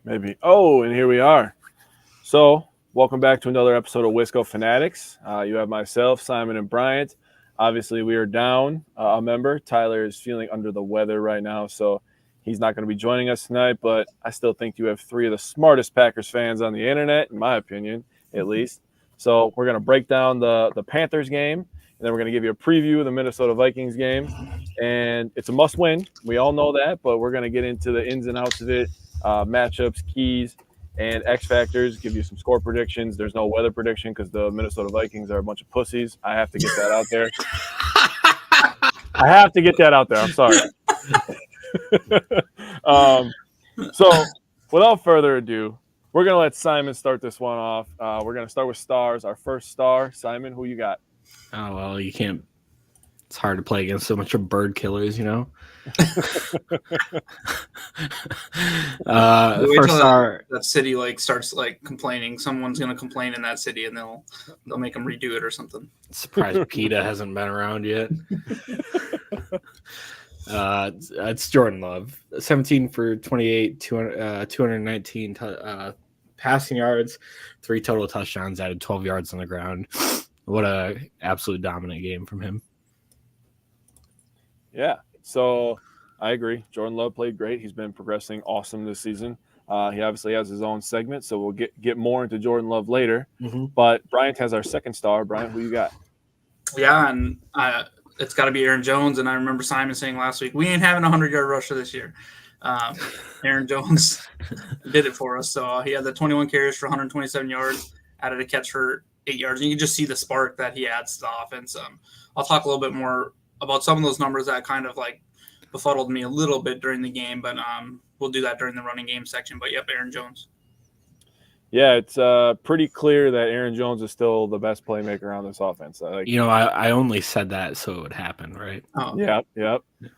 Maybe. Oh, and here we are. So, welcome back to another episode of Wisco Fanatics. You have myself, Simon, and Bryant. Obviously, we are down a member. Tyler is feeling under the weather right now, so he's not going to be joining us tonight. But I still think you have three of the smartest Packers fans on the internet, in my opinion, at least. So, we're going to break down the Panthers game, and then we're going to give you a preview of the Minnesota Vikings game. And it's a must-win. We all know that, but we're going to get into the ins and outs of it. Matchups, keys, and X factors. Give you some score predictions. There's no weather prediction because the Minnesota Vikings are a bunch of pussies. I have to get that out there. I'm sorry. So, without further ado, we're gonna let Simon start this one off. We're gonna start with stars. Our first star, Simon. Who you got? Oh well, you can't. It's hard to play against so much of bird killers, you know. First star, that city starts complaining. Someone's gonna complain in that city, and they'll make them redo it or something. Surprised PETA hasn't been around yet. It's Jordan Love, 17 for 28, 219 passing yards, 3 total touchdowns, added 12 yards on the ground. What a absolute dominant game from him. Yeah, so I agree. Jordan Love played great. He's been progressing awesome this season. He obviously has his own segment, so we'll get more into Jordan Love later. Mm-hmm. But Bryant has our second star. Bryant, who you got? Yeah, and it's got to be Aaron Jones. And I remember Simon saying last week, we ain't having a 100-yard rusher this year. Aaron Jones did it for us. So he had the 21 carries for 127 yards, added a catch for 8 yards. And you can just see the spark that he adds to the offense. I'll talk a little bit more about some of those numbers that kind of befuddled me a little bit during the game, but we'll do that during the running game section. But yep, Aaron Jones. Yeah, it's pretty clear that Aaron Jones is still the best playmaker on this offense. I only said that so it would happen, right? Oh, yep.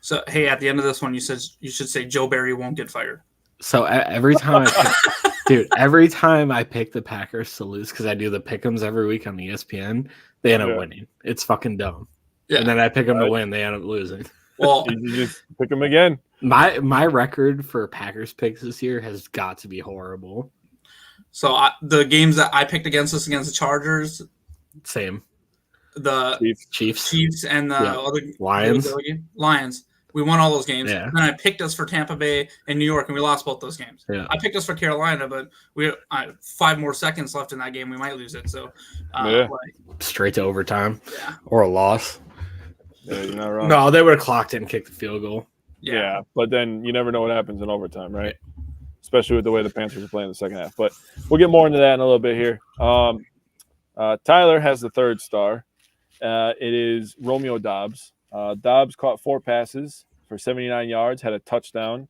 So hey, at the end of this one, you should say Joe Barry won't get fired. So every time, every time I pick the Packers to lose, because I do the pick'ems every week on ESPN, they end up winning. It's fucking dumb. Yeah. And then I pick them to win. They end up losing. Well, you just pick them again. My record for Packers picks this year has got to be horrible. So the games that I picked against us against the Chargers, same. The Chiefs and the other Lions. We won all those games. Yeah. And then I picked us for Tampa Bay and New York, and we lost both those games. Yeah. I picked us for Carolina, but we 5 more seconds left in that game. We might lose it. So straight to overtime or a loss. Yeah, you're not wrong. No, they would have clocked it and kicked the field goal. Yeah, but then you never know what happens in overtime, right? Especially with the way the Panthers are playing in the second half. But we'll get more into that in a little bit here. Tyler has the third star. It is Romeo Doubs. Doubs caught 4 passes for 79 yards, had a touchdown.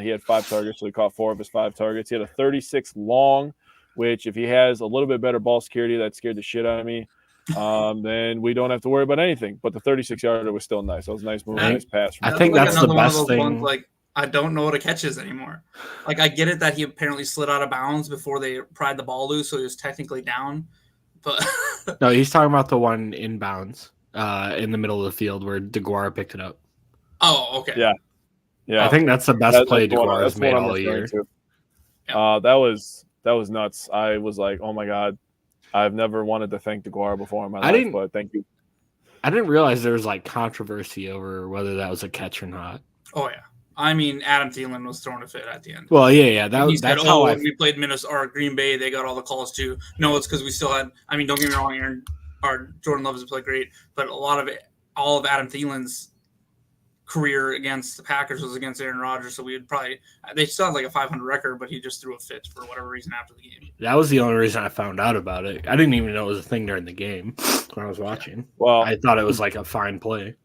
He had 5 targets, so he caught 4 of his 5 targets. He had a 36 long, which if he has a little bit better ball security, that scared the shit out of me. Then we don't have to worry about anything. But the 36-yarder was still nice. That was a nice move. Nice pass. I think that's the best thing. I don't know what a catch is anymore. I get it that he apparently slid out of bounds before they pried the ball loose, so he was technically down. But no, he's talking about the one inbounds in the middle of the field where DeGuara picked it up. Oh, okay. Yeah. I think that's the best play DeGuara's made all year. That was nuts. I was like, oh my God. I've never wanted to thank DeGuara before in my life, but thank you. I didn't realize there was controversy over whether that was a catch or not. Oh yeah, I mean Adam Thielen was throwing a fit at the end. Well, yeah, that's how when we played Minnesota or Green Bay, they got all the calls too. No, it's because we still had. I mean, don't get me wrong, Jordan Love has played great, but all of Adam Thielen's career against the Packers was against Aaron Rodgers, so they still had a 500 record, but he just threw a fit for whatever reason after the game. That was the only reason I found out about it. I didn't even know it was a thing during the game when I was watching. Well, I thought it was a fine play.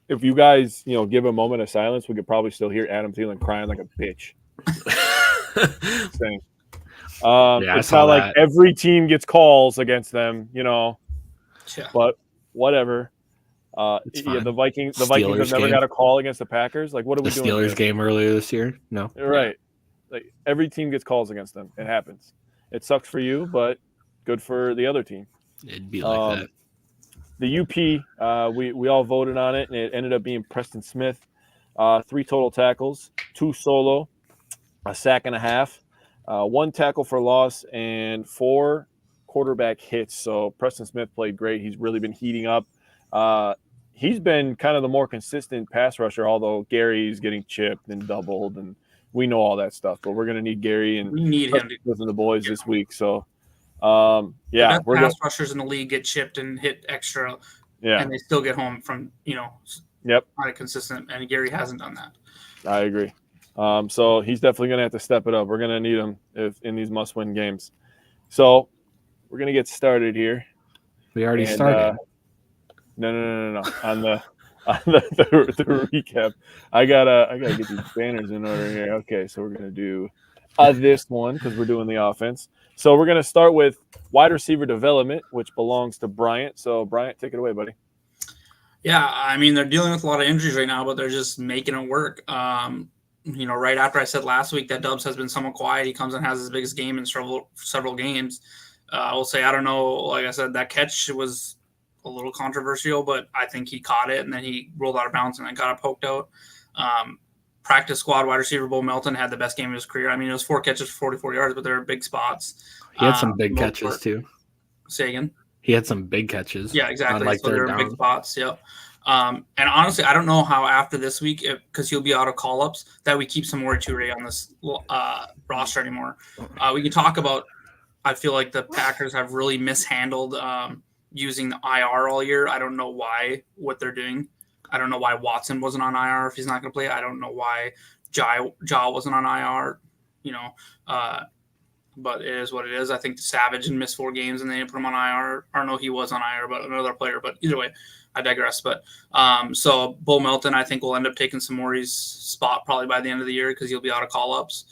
If you guys, give a moment of silence, we could probably still hear Adam Thielen crying like a bitch. It's not like every team gets calls against them, but whatever. The Vikings have never got a call against the Packers. What are we doing? The Steelers game earlier this year? No. Right. Every team gets calls against them. It happens. It sucks for you, but good for the other team. It'd be like that. The UP, we all voted on it, and it ended up being Preston Smith. 3 total tackles, 2 solo, a sack and a half. 1 tackle for loss, and 4 quarterback hits. So Preston Smith played great. He's really been heating up. He's been kind of the more consistent pass rusher, although Gary's getting chipped and doubled, and we know all that stuff. But we're going to need Gary and we need him to listen to the boys this week. So, the yeah, best pass rushers in the league get chipped and hit extra, and they still get home from not a consistent. And Gary hasn't done that. I agree. So he's definitely going to have to step it up. We're going to need him in these must-win games. So we're going to get started here. We already started. No. On the recap, I gotta get these banners in order here. Okay, so we're gonna do this one because we're doing the offense. So we're gonna start with wide receiver development, which belongs to Bryant. So Bryant, take it away, buddy. Yeah, I mean they're dealing with a lot of injuries right now, but they're just making it work. Right after I said last week that Dubs has been somewhat quiet, he comes and has his biggest game in several games. I will say I don't know. Like I said, that catch was a little controversial, but I think he caught it and then he rolled out of bounds and then got it poked out. Practice squad wide receiver Bo Melton had the best game of his career. I mean, it was 4 catches for 44 yards, but they were big spots. He had some big catches too. Say again? He had some big catches. Yeah, exactly. So they're big spots. Yep. And honestly, I don't know how after this week, because he'll be out of call-ups, that we keep some more Toure on this roster anymore. We can talk about, I feel like the Packers have really mishandled using the IR all year. I don't know what they're doing. I don't know why Watson wasn't on IR if he's not going to play. I don't know why Jaw wasn't on IR, but it is what it is. I think Savage missed 4 games and they didn't put him on IR. Or no, he was on IR, but another player. But either way, I digress. But so Bo Melton, I think, will end up taking Samori's spot probably by the end of the year because he'll be out of call-ups.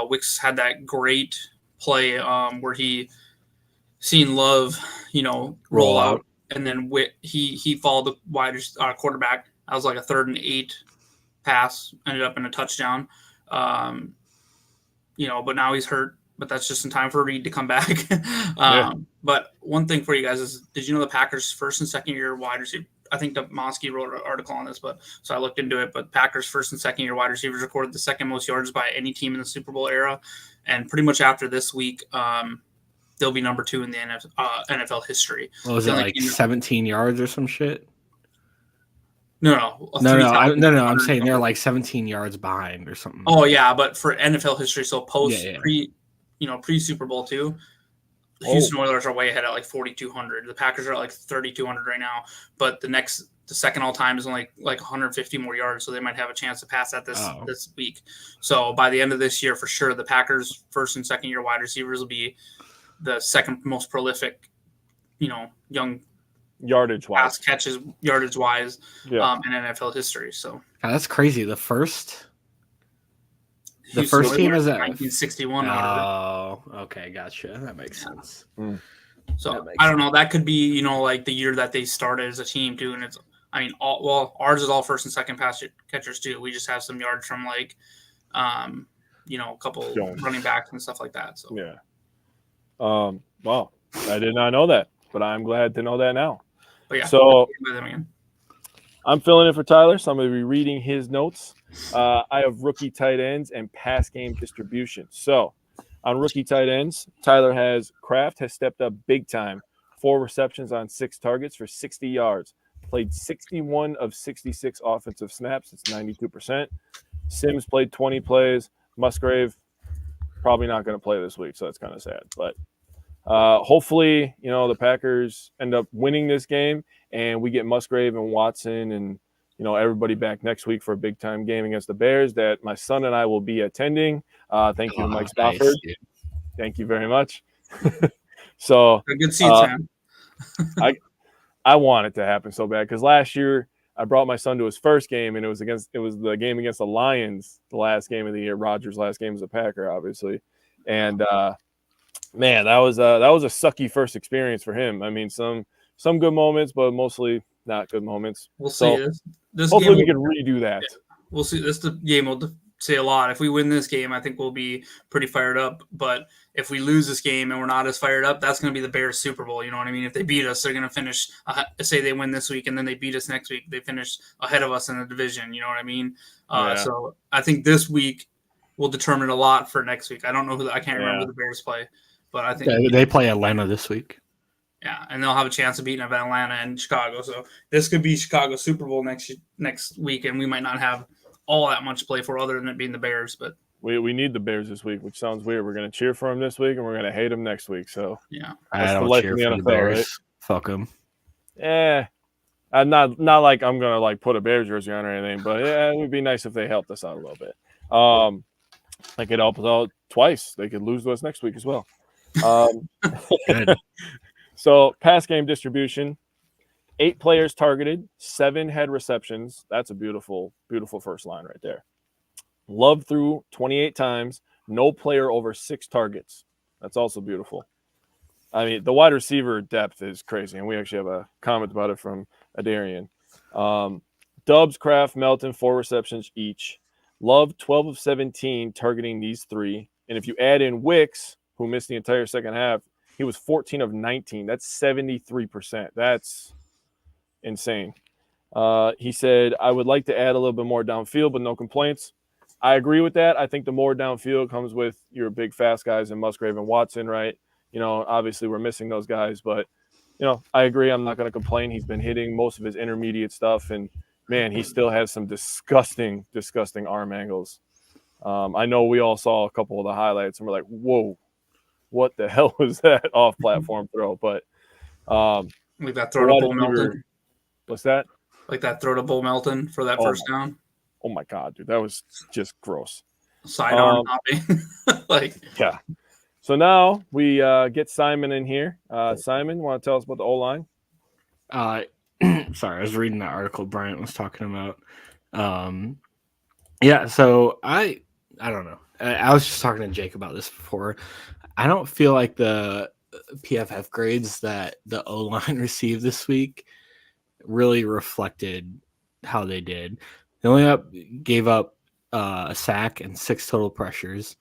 Wicks had that great play where he seen Love, roll out, and then he followed the wide quarterback. That was like a 3rd and 8 pass, ended up in a touchdown. But now he's hurt. But that's just in time for Reed to come back. But one thing for you guys is, did you know the Packers' first and second year wide receiver? I think Mosky wrote an article on this, so I looked into it. But Packers' first and second year wide receivers recorded the second most yards by any team in the Super Bowl era, and pretty much after this week, they'll be number 2 in the NFL history. What was it, like 17 yards or some shit? No. I'm saying they're like 17 yards behind or something. Oh yeah, but for NFL history, so pre-Super Bowl too, the Houston Oilers are way ahead at like 4,200. The Packers are at like 3,200 right now, but the second all time is only like 150 more yards, so they might have a chance to pass that this week. So by the end of this year, for sure, the Packers' first and second year wide receivers will be the second most prolific, young yardage wise, catches yardage wise in NFL history. So that's crazy. The first team is at 1961. Oh, okay, gotcha. That makes sense. So I don't know. That could be like the year that they started as a team too. And ours is all first and second pass catchers too. We just have some yards from like, a couple running backs and stuff like that. So yeah. Well, I did not know that, but I'm glad to know that now. But yeah. So I'm filling in for Tyler, so I'm going to be reading his notes. I have rookie tight ends and pass game distribution. So on rookie tight ends, Tyler Kraft has stepped up big time. 4 receptions on 6 targets for 60 yards. Played 61 of 66 offensive snaps. It's 92%. Sims played 20 plays. Musgrave probably not going to play this week, so that's kind of sad. But hopefully, the Packers end up winning this game, and we get Musgrave and Watson and everybody back next week for a big time game against the Bears that my son and I will be attending. Thank you to Mike Spofford. Nice. Thank you very much. So good seats, man. I want it to happen so bad because last year I brought my son to his first game, and it was the game against the Lions, the last game of the year. Rodgers' last game as a Packer, obviously, and man, that was a sucky first experience for him. I mean, some good moments, but mostly not good moments. We'll see. So this hopefully we can redo that. Yeah, we'll see. This game will say a lot. If we win this game, I think we'll be pretty fired up. But if we lose this game and we're not as fired up, that's going to be the Bears Super Bowl. You know what I mean? If they beat us, they're going to finish. Say they win this week and then they beat us next week, they finish ahead of us in the division. You know what I mean? So I think this week will determine a lot for next week. I don't know I can't remember who the Bears play, but I think they play Atlanta this week. Yeah, and they'll have a chance of beating Atlanta and Chicago. So this could be Chicago's Super Bowl next week, and we might not have all that much to play for other than it being the Bears. But we need the Bears this week, which sounds weird. We're going to cheer for them this week, and we're going to hate them next week. So yeah, I don't cheer for the Bears. Right? Fuck them. Yeah, I'm not like I'm going to like put a Bears jersey on or anything, but yeah, it would be nice if they helped us out a little bit. They could help us out twice. They could lose to us next week as well. Good. So pass game distribution, 8 players targeted, 7 had receptions. That's a beautiful, beautiful first line right there. Love threw 28 times, no player over 6 targets. That's also beautiful. I mean, the wide receiver depth is crazy, and we actually have a comment about it from Adarian. Dubs, Kraft, Melton, 4 receptions each. Love 12 of 17 targeting these 3. And if you add in Wicks, who missed the entire second half, he was 14 of 19. That's 73%. That's insane. He said, I would like to add a little bit more downfield, but no complaints. I agree with that. I think the more downfield comes with your big fast guys in Musgrave and Watson, right? You know, obviously we're missing those guys, but, you know, I agree. I'm not going to complain. He's been hitting most of his intermediate stuff, and, man, he still has some disgusting, disgusting arm angles. I know we all saw a couple of the highlights, and we're like, whoa. What the hell was that off-platform throw? But like that throw to Bull Melton. What's that? Like that throw to Bull Melton for that first down. Oh my God, dude, that was just gross. Sidearm hopping. Yeah. So now we get Simon in here. Simon, want to tell us about the O-line? Sorry, I was reading that article Bryant was talking about. Yeah, so I don't know. I was just talking to Jake about this before. I don't feel like the PFF grades that the O-line received this week really reflected how they did. They only gave up a sack and 6 total pressures,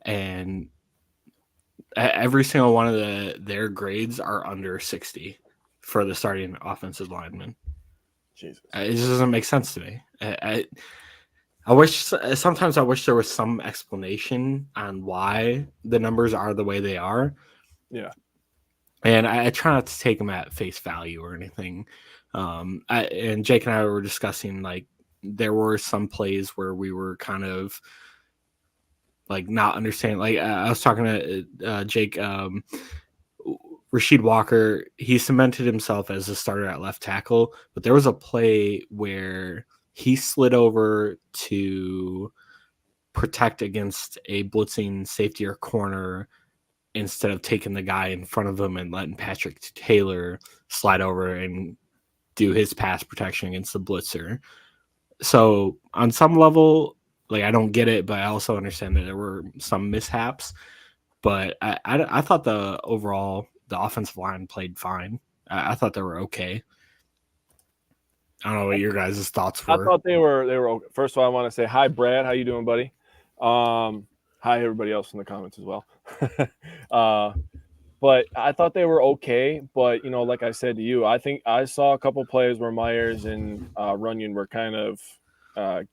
and every single one of their grades are under 60 for the starting offensive lineman. Jesus, it just doesn't make sense to me. I wish there was some explanation on why the numbers are the way they are. Yeah. And I try not to take them at face value or anything. And Jake and I were discussing, like, there were some plays where we were kind of like not understanding. Like I was talking to Jake, Rasheed Walker, he cemented himself as a starter at left tackle, but there was a play where he slid over to protect against a blitzing safety or corner instead of taking the guy in front of him and letting Patrick Taylor slide over and do his pass protection against the blitzer. So on some level, like, I don't get it, but I also understand that there were some mishaps. But I thought the offensive line played fine. I thought they were okay. I don't know what your guys' thoughts were. I thought they were okay. First of all, I want to say hi, Brad. How you doing, buddy? Hi, everybody else in the comments as well. But I thought they were okay. But, you know, like I said to you, I think I saw a couple plays where Myers and Runyon were kind of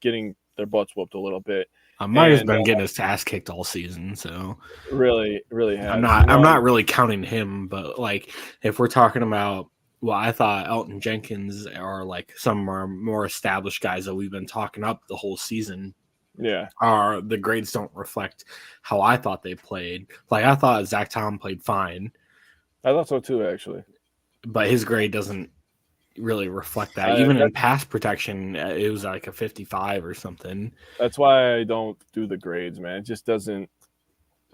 getting their butts whooped a little bit. Myers been getting his ass kicked all season, so really has. I'm not really counting him, but like if we're talking about, well, I thought Elton Jenkins or like some of our more established guys that we've been talking up the whole season. Yeah, the grades don't reflect how I thought they played. Like I thought Zach Tom played fine. I thought so too, actually. But his grade doesn't really reflect that. Even in pass protection, it was like a 55 or something. That's why I don't do the grades, man. It just doesn't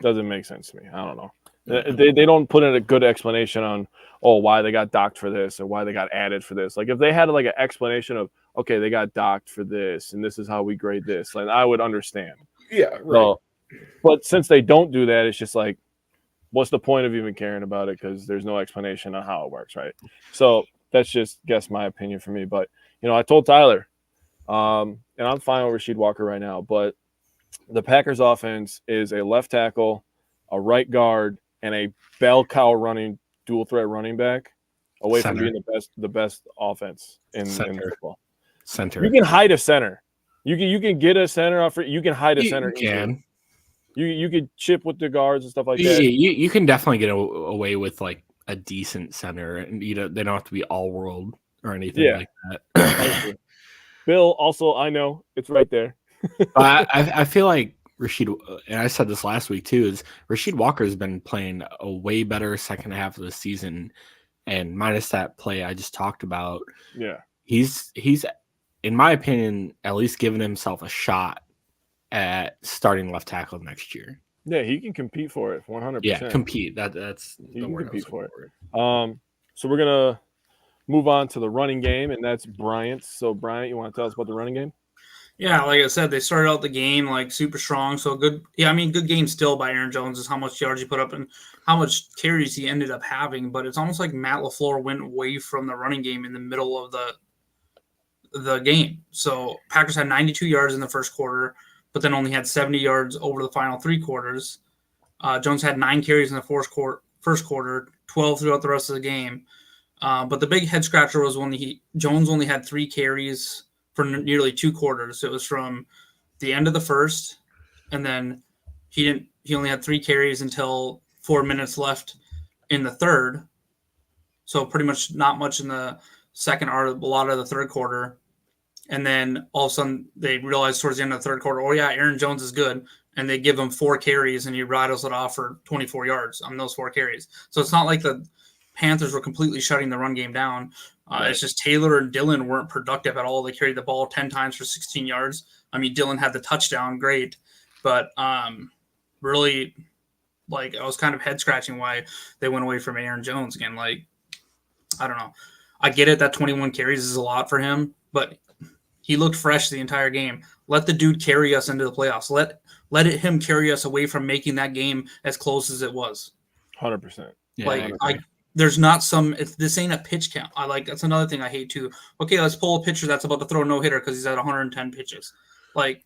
make sense to me. I don't know. They don't put in a good explanation on why they got docked for this or why they got added for this. Like if they had like an explanation of, okay, they got docked for this and this is how we grade this, like I would understand. Yeah, right. So, but since they don't do that, it's just like, what's the point of even caring about it? Because there's no explanation on how it works, right? So that's just, my opinion for me. But, you know, I told Tyler, and I'm fine with Rasheed Walker right now, but the Packers offense is a left tackle, a right guard, and a bell cow running dual threat running back away from being the best offense in football. Center. You can hide a center. You can get a center off. You can hide a center. You can. You could chip with the guards and stuff like Yeah, that. you can definitely get away with like a decent center, and they don't have to be all world or anything Yeah. like that. I agree. Bill, also, I know it's right there. I feel like Rasheed, and I said this last week too, is Rasheed Walker has been playing a way better second half of the season, and minus that play I just talked about, Yeah. he's in my opinion at least given himself a shot at starting left tackle next year. Yeah, he can compete for it 100%. Yeah, compete. That's He the can word I was compete for looking it. for. So we're gonna move on to the running game, and that's Bryant. So Bryant, you want to tell us about the running game? Yeah, like I said, they started out the game like super strong. So good. Yeah, I mean, good game still by Aaron Jones is how much yards he put up and how much carries he ended up having. But it's almost like Matt LaFleur went away from the running game in the middle of the game. So Packers had 92 yards in the first quarter, but then only had 70 yards over the final three quarters. Jones had 9 carries in the first quarter, 12 throughout the rest of the game. But the big head scratcher was when Jones only had 3 carries for nearly 2 quarters. It was from the end of the first, and then he only had 3 carries until 4 minutes left in the third. So pretty much not much in the second or a lot of the third quarter. And then all of a sudden they realized towards the end of the third quarter, oh yeah, Aaron Jones is good. And they give him 4 carries and he rattles it off for 24 yards on those 4 carries. So it's not like the Panthers were completely shutting the run game down. Right. It's just Taylor and Dillon weren't productive at all. They carried the ball 10 times for 16 yards. I mean, Dillon had the touchdown, great. But really, like, I was kind of head scratching why they went away from Aaron Jones again. Like, I don't know. I get it that 21 carries is a lot for him, but he looked fresh the entire game. Let the dude carry us into the playoffs. Let him carry us away from making that game as close as it was. 100%. Yeah, Like there's not this ain't a pitch count. That's another thing I hate too. Okay, let's pull a pitcher that's about to throw a no hitter because he's at 110 pitches. Like,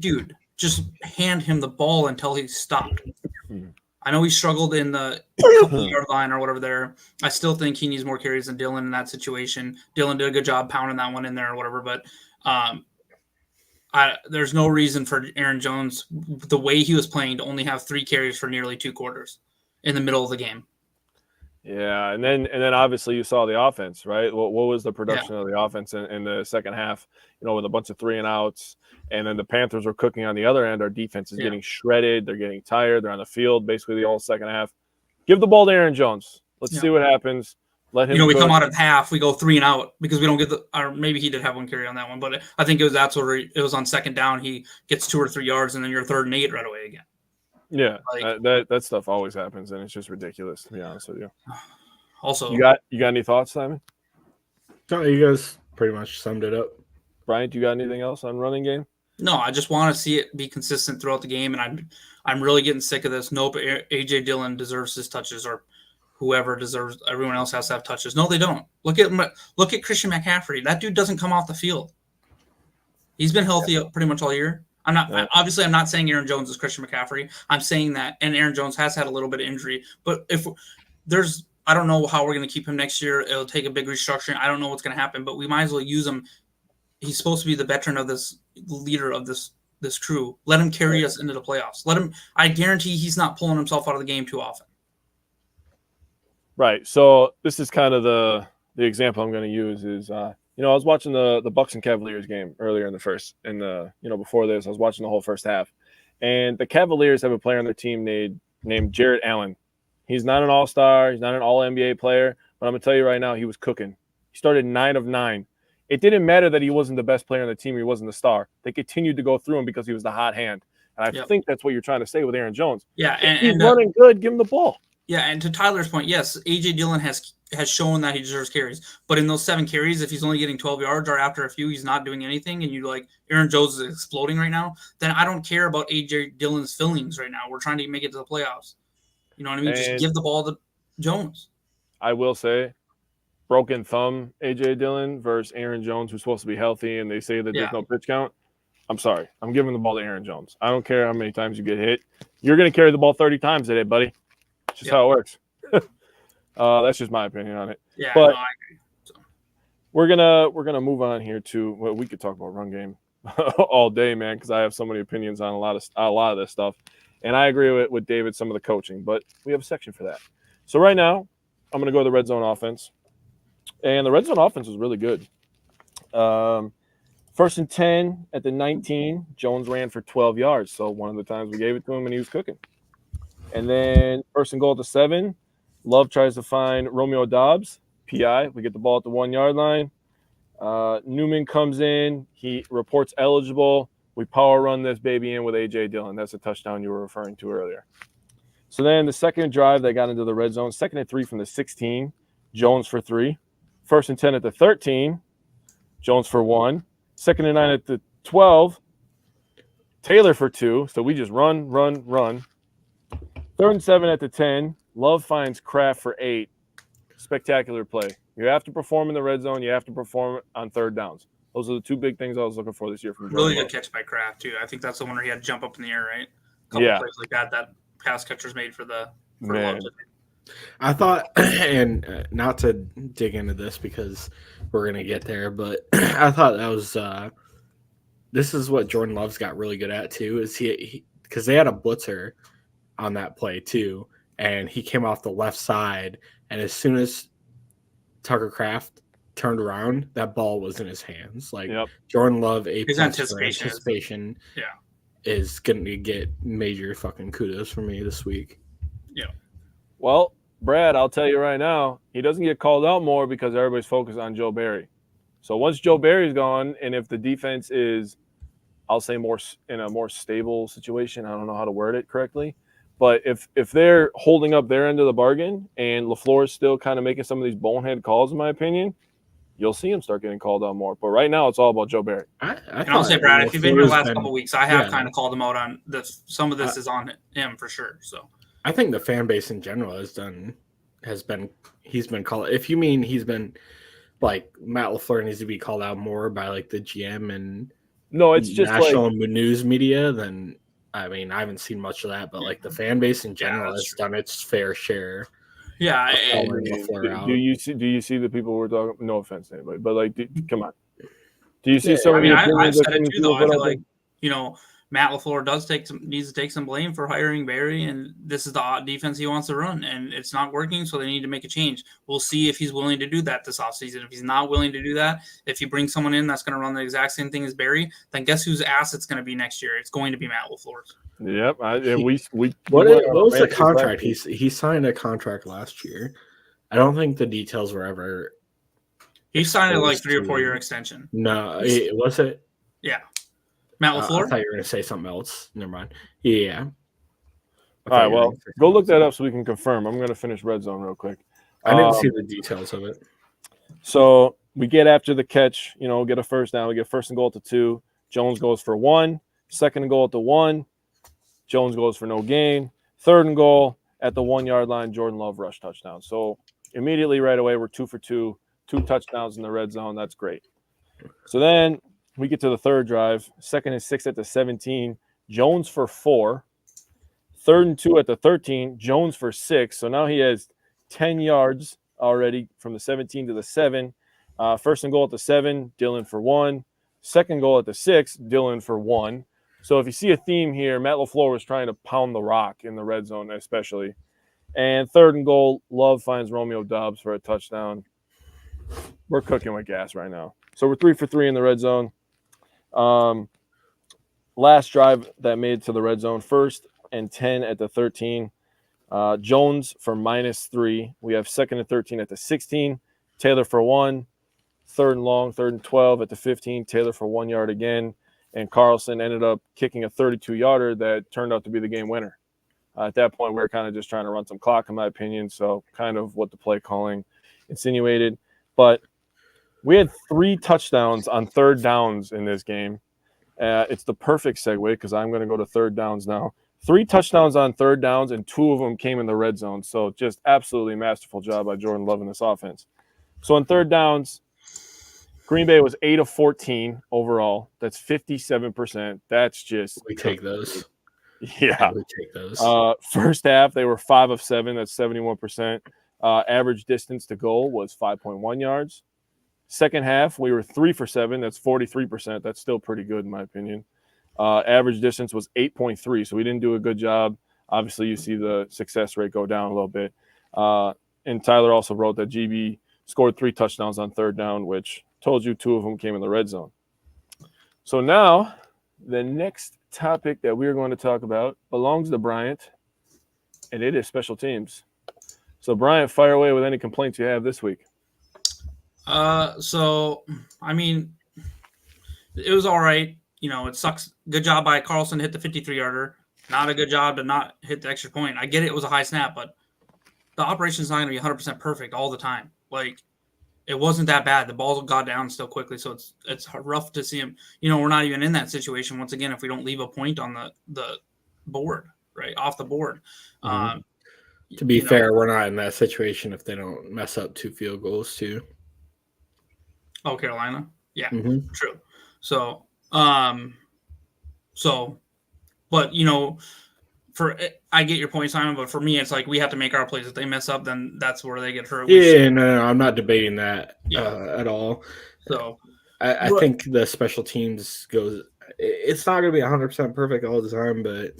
dude, just hand him the ball until he's stopped. Mhm. I know he struggled in the couple-yard line or whatever there. I still think he needs more carries than Dillon in that situation. Dillon did a good job pounding that one in there or whatever, but there's no reason for Aaron Jones, the way he was playing, to only have 3 carries for nearly 2 quarters in the middle of the game. Yeah, and then obviously you saw the offense, right? What was the production of the offense in the second half? You know, with a bunch of 3 and outs, and then the Panthers were cooking on the other end. Our defense is getting shredded. They're getting tired. They're on the field basically the whole second half. Give the ball to Aaron Jones. Let's see what happens. Let him. We come out at half. We go 3 and out because we don't get or maybe he did have 1 carry on that one, but I think it was on second down. He gets 2 or 3 yards, and then you're 3rd and 8 right away again. Yeah, that stuff always happens, and it's just ridiculous, to be honest with you. Also, you got any thoughts, Simon? No, you guys pretty much summed it up. Brian, do you got anything else on running game? No, I just want to see it be consistent throughout the game, and I'm really getting sick of this. Nope, A.J. Dillon deserves his touches, or whoever deserves. Everyone else has to have touches. No, they don't. Look at Christian McCaffrey. That dude doesn't come off the field. He's been healthy pretty much all year. I'm not saying Aaron Jones is Christian McCaffrey. I'm saying that, and Aaron Jones has had a little bit of injury. But I don't know how we're going to keep him next year. It'll take a big restructuring. I don't know what's going to happen, but we might as well use him. He's supposed to be the veteran of this, leader of this crew. Let him carry us into the playoffs. I guarantee he's not pulling himself out of the game too often. Right. So this is kind of the example I'm going to use is, I was watching the Bucks and Cavaliers game earlier in the first, and before this, I was watching the whole first half, and the Cavaliers have a player on their team named Jarrett Allen. He's not an all-star. He's not an all-NBA player, but I'm going to tell you right now, he was cooking. He started 9 of 9. It didn't matter that he wasn't the best player on the team or he wasn't the star. They continued to go through him because he was the hot hand. And I think that's what you're trying to say with Aaron Jones. Yeah, if he's running good, give him the ball. Yeah, and to Tyler's point, yes, A.J. Dillon has shown that he deserves carries. But in those 7 carries, if he's only getting 12 yards or after a few he's not doing anything, and Aaron Jones is exploding right now, then I don't care about A.J. Dillon's feelings right now. We're trying to make it to the playoffs. You know what I mean? Just give the ball to Jones. I will say, broken thumb A.J. Dillon versus Aaron Jones, who's supposed to be healthy, and they say that there's no pitch count. I'm sorry. I'm giving the ball to Aaron Jones. I don't care how many times you get hit. You're going to carry the ball 30 times today, buddy. That's just how it works. That's just my opinion on it. Yeah, but I agree. So. we're gonna move on here to we could talk about run game all day, man, because I have so many opinions on a lot of this stuff. And I agree with David, some of the coaching, but we have a section for that. So right now, I'm going to go to the red zone offense. And the red zone offense was really good. First and 10 at the 19, Jones ran for 12 yards. So one of the times we gave it to him and he was cooking. And then first and goal at the 7, Love tries to find Romeo Dobbs, PI. We get the ball at the 1 yard line. Newman comes in. He reports eligible. We power run this baby in with A.J. Dillon. That's a touchdown you were referring to earlier. So then the second drive, they got into the red zone. 2nd and 3 from the 16, Jones for 3. First and 10 at the 13, Jones for 1. 2nd and 9 at the 12, Taylor for 2. So we just run. 3rd and 7 at the 10, Love finds Kraft for 8. Spectacular play. You have to perform in the red zone. You have to perform on third downs. Those are the two big things I was looking for this year from Jordan. Really good catch by Kraft, too. I think that's the one where he had to jump up in the air, right? A couple plays like that pass catchers made for man. I thought, and not to dig into this because we're going to get there, but I thought that was this is what Jordan Love's got really good at, too, is he because they had a blitzer on that play, too, and he came off the left side, and as soon as Tucker Kraft turned around, that ball was in his hands. Like Jordan Love, his anticipation is going to get major fucking kudos from me this week. Yeah. Well, Brad, I'll tell you right now, he doesn't get called out more because everybody's focused on Joe Barry. So once Joe Barry's gone, and if the defense is, I'll say more in a more stable situation, I don't know how to word it correctly, but if they're holding up their end of the bargain and LaFleur is still kind of making some of these bonehead calls, in my opinion, you'll see him start getting called out more. But right now, it's all about Joe Barry. I'll say, Brad, if you've been here the last couple of weeks, I have kind of called him out on this. Some of this is on him for sure. So I think the fan base in general he's been called. If you mean he's been like Matt LaFleur needs to be called out more by like the GM and it's just national news media, then I mean I haven't seen much of that, but like the fan base in general has done its fair share. Yeah, do you see the people we're talking? No offense to anybody, but like, come on. Do you see some? I mean, I've said it too, though. I feel like Matt LaFleur needs to take some blame for hiring Barry, and this is the defense he wants to run, and it's not working, so they need to make a change. We'll see if he's willing to do that this offseason. If he's not willing to do that, if you bring someone in that's going to run the exact same thing as Barry, then guess whose ass it's going to be next year? It's going to be Matt LaFleur's. Yep. What was the contract? He signed a contract last year. I don't think the details were ever. He signed a 3 or 4 year extension. No, was it? Yeah. Matt LaFleur? I thought you were going to say something else. Never mind. Yeah. All right, well, go look that up so we can confirm. I'm going to finish red zone real quick. I didn't see the details of it. So we get after the catch, get a first down. We get first and goal at the 2. Jones goes for 1. 2nd and goal at the 1. Jones goes for no gain. 3rd and goal at the 1 yard line. Jordan Love rush touchdown. So immediately right away, we're 2 for 2, 2 touchdowns in the red zone. That's great. So then we get to the third drive, 2nd and 6 at the 17, Jones for 4. 3rd and 2 at the 13, Jones for 6. So now he has 10 yards already from the 17 to the 7. 1st and goal at the 7, Dillon for 1. 2nd goal at the 6, Dillon for 1. So if you see a theme here, Matt LaFleur was trying to pound the rock in the red zone especially. And 3rd and goal, Love finds Romeo Dobbs for a touchdown. We're cooking with gas right now. So we're 3 for 3 in the red zone. Last drive that made to the red zone, 1st and 10 at the 13. Jones for -3. We have 2nd and 13 at the 16. Taylor for 1. 3rd and long, 3rd and 12 at the 15. Taylor for 1 yard again. And Carlson ended up kicking a 32-yarder that turned out to be the game winner. At that point, we were kind of just trying to run some clock, in my opinion, so kind of what the play calling insinuated. But we had 3 touchdowns on 3rd downs in this game. It's the perfect segue because I'm going to go to 3rd downs now. 3 touchdowns on 3rd downs, and 2 of them came in the red zone. So just absolutely masterful job by Jordan Love in this offense. So on 3rd downs, Green Bay was 8 of 14 overall. That's 57%. That's just we take those. Yeah, we take those. First half they were 5 of 7. That's 71%. Average distance to goal was 5.1 yards. Second half, we were 3 for 7. That's 43%. That's still pretty good in my opinion. Average distance was 8.3, so we didn't do a good job. Obviously, you see the success rate go down a little bit. And Tyler also wrote that GB scored 3 touchdowns on third down, which told you 2 of them came in the red zone. So now, the next topic that we're going to talk about belongs to Bryant, and it is special teams. So, Bryant, fire away with any complaints you have this week. So, I mean, it was all right. You know, it sucks. Good job by Carlson to hit the 53-yarder. Not a good job to not hit the extra point. I get it was a high snap, but the operation's not going to be 100% perfect all the time. Like, it wasn't that bad. The ball got down still quickly, so it's rough to see him. You know, we're not even in that situation once again if we don't leave a point on the board, right, off the board. Mm-hmm. To be fair, we're not in that situation if they don't mess up 2 field goals too. Oh, Carolina? Yeah, true. So, but, you know, I get your point, Simon, but for me, it's like we have to make our plays. If they mess up, then that's where they get hurt. Yeah, no, I'm not debating that at all. So I think the special teams goes – it's not going to be 100% perfect all the time, but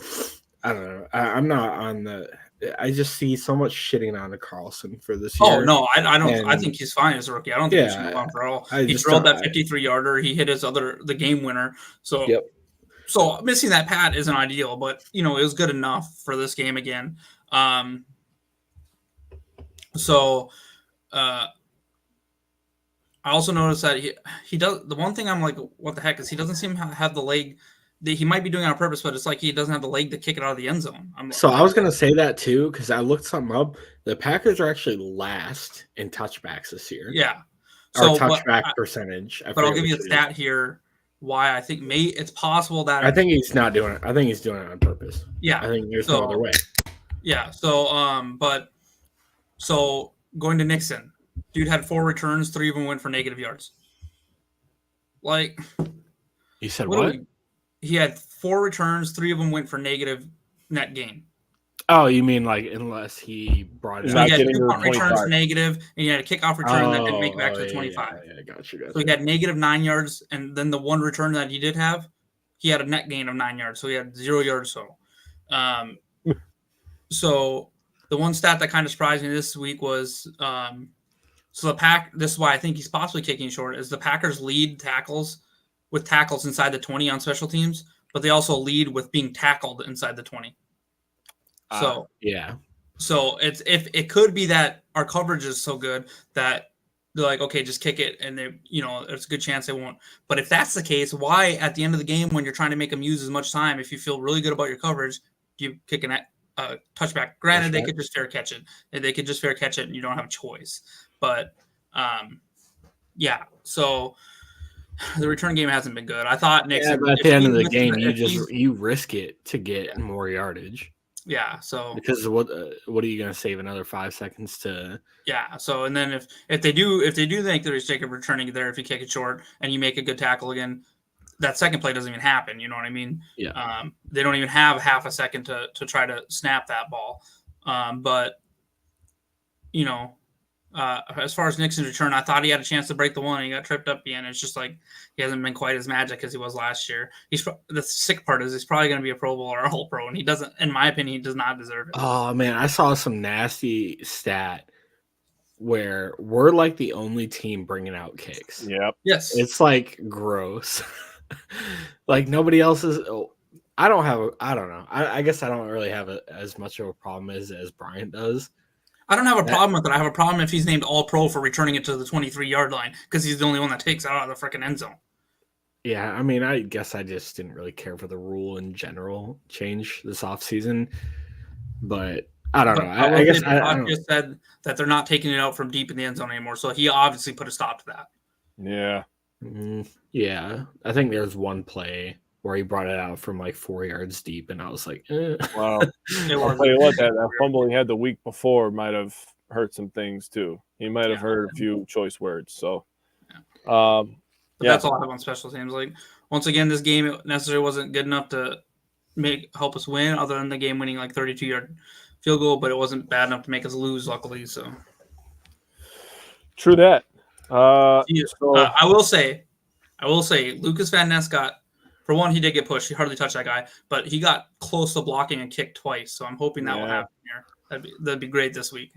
I don't know. I'm not on the – I just see so much shitting on the Carlson for this year. Oh, no, I don't. And I think he's fine as a rookie. I don't think he should move on for all. He drilled that 53-yarder. He hit the game winner. So, So missing that pat isn't ideal, but, you know, it was good enough for this game again. I also noticed that he does – the one thing I'm like, what the heck, is he doesn't seem to have the leg – he might be doing it on purpose, but it's like he doesn't have the leg to kick it out of the end zone. I was going to say that too, because I looked something up. The Packers are actually last in touchbacks this year. Yeah. So, touchback percentage. But I'll give you a stat here why I think it's possible that – I think he's not doing it. I think he's doing it on purpose. Yeah. I think there's no other way. Yeah. So, so going to Nixon, dude had 4 returns, 3 of them went for negative yards. Like – You said what? He had 4 returns, 3 of them went for negative net gain. Oh, you mean like unless he brought it so he had 2 punt returns negative, and he had a kickoff return that didn't make it back to the 25. Yeah, gotcha. So he had negative 9 yards, and then the 1 return that he did have, he had a net gain of 9 yards, so he had 0 yards total. So the one stat that kind of surprised me this week was this is why I think he's possibly kicking short, is the Packers lead with tackles inside the 20 on special teams, but they also lead with being tackled inside the 20. So So it could be that our coverage is so good that they're like, okay, just kick it, and there's a good chance they won't. But if that's the case, why at the end of the game when you're trying to make them use as much time, if you feel really good about your coverage, do you kick a touchback? Granted, they could just fair catch it, and you don't have a choice. But so. The return game hasn't been good. I thought Nixon. But at the end of the game, you risk it to get more yardage. Yeah. So because what are you going to save another 5 seconds to? Yeah. So and then if they do think there's Jacob returning there, if you kick it short and you make a good tackle again, that second play doesn't even happen. You know what I mean? Yeah. They don't even have half a second to try to snap that ball. But as far as Nixon's return, I thought he had a chance to break the one. And he got tripped up again. It's just like he hasn't been quite as magic as he was last year. The sick part is he's probably going to be a Pro Bowl or a All Pro, and he doesn't. In my opinion, he does not deserve it. Oh man, I saw some nasty stat where we're like the only team bringing out kicks. Yep. Yes. It's like gross. Like nobody else is. I don't know. I guess I don't really have as much of a problem as Brian does. I don't have a problem with it. I have a problem if he's named All-Pro for returning it to the 23-yard line because he's the only one that takes it out of the freaking end zone. Yeah, I mean, I guess I just didn't really care for the rule in general change this offseason. But I don't know. I guess I just said that they're not taking it out from deep in the end zone anymore, so he obviously put a stop to that. Yeah. Yeah. I think there's one play where he brought it out from like 4 yards deep, and I was like, Wow. I'll tell you what, that fumble he had the week before might have hurt some things too. He might have heard a few choice words. So, but that's all I have on special teams. Like once again, this game necessarily wasn't good enough to help us win, other than the game-winning like 32-yard field goal. But it wasn't bad enough to make us lose, luckily. So true that. I will say, Lucas Van Ness got, for one, he did get pushed. He hardly touched that guy, but he got close to blocking and kicked twice. So I'm hoping that will happen here. That'd be great this week.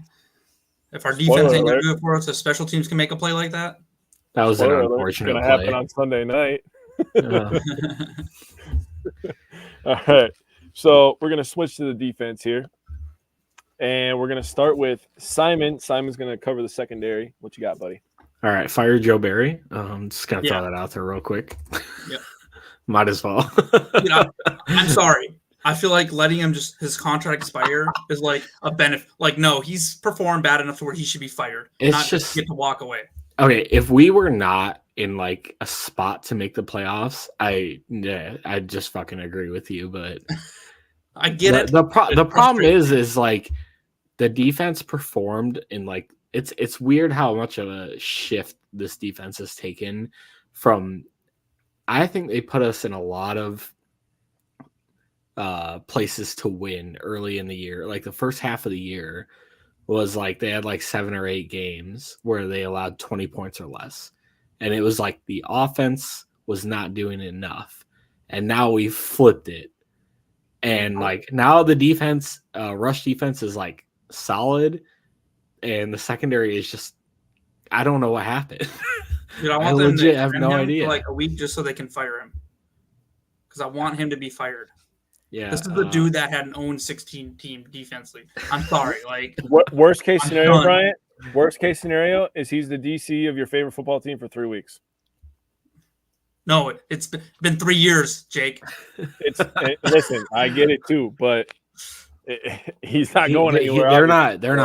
If our defense ain't gonna do it for us, if special teams can make a play like that. That was an unfortunate play. It's gonna happen on Sunday night. All right. So we're gonna switch to the defense here. And we're going to start with Simon. Simon's going to cover the secondary. What you got, buddy? All right. Fire Joe Barry. Just going to throw that out there real quick. Yep. Might as well. I'm sorry. I feel like letting him his contract expire is like a benefit. Like, no, he's performed bad enough to where he should be fired. It's not just get to walk away. Okay. If we were not in like a spot to make the playoffs, I just fucking agree with you. But I get it. The problem is like, the defense performed in like it's weird how much of a shift this defense has taken from. I think they put us in a lot of places to win early in the year. Like the first half of the year was like they had like 7 or 8 games where they allowed 20 points or less, and it was like the offense was not doing enough, and now we flipped it, and like now the defense, rush defense is like solid, and the secondary is just, I don't know what happened. Dude, I want them to have no idea. For like a week just so they can fire him, because I want him to be fired. Yeah, this is the dude that had an own 16 team defense league. I'm sorry, like worst case scenario, Bryant. Worst case scenario is he's the DC of your favorite football team for 3 weeks. No, it's been 3 years, Jake. Listen, I get it too, but. He's not going anywhere. They're not going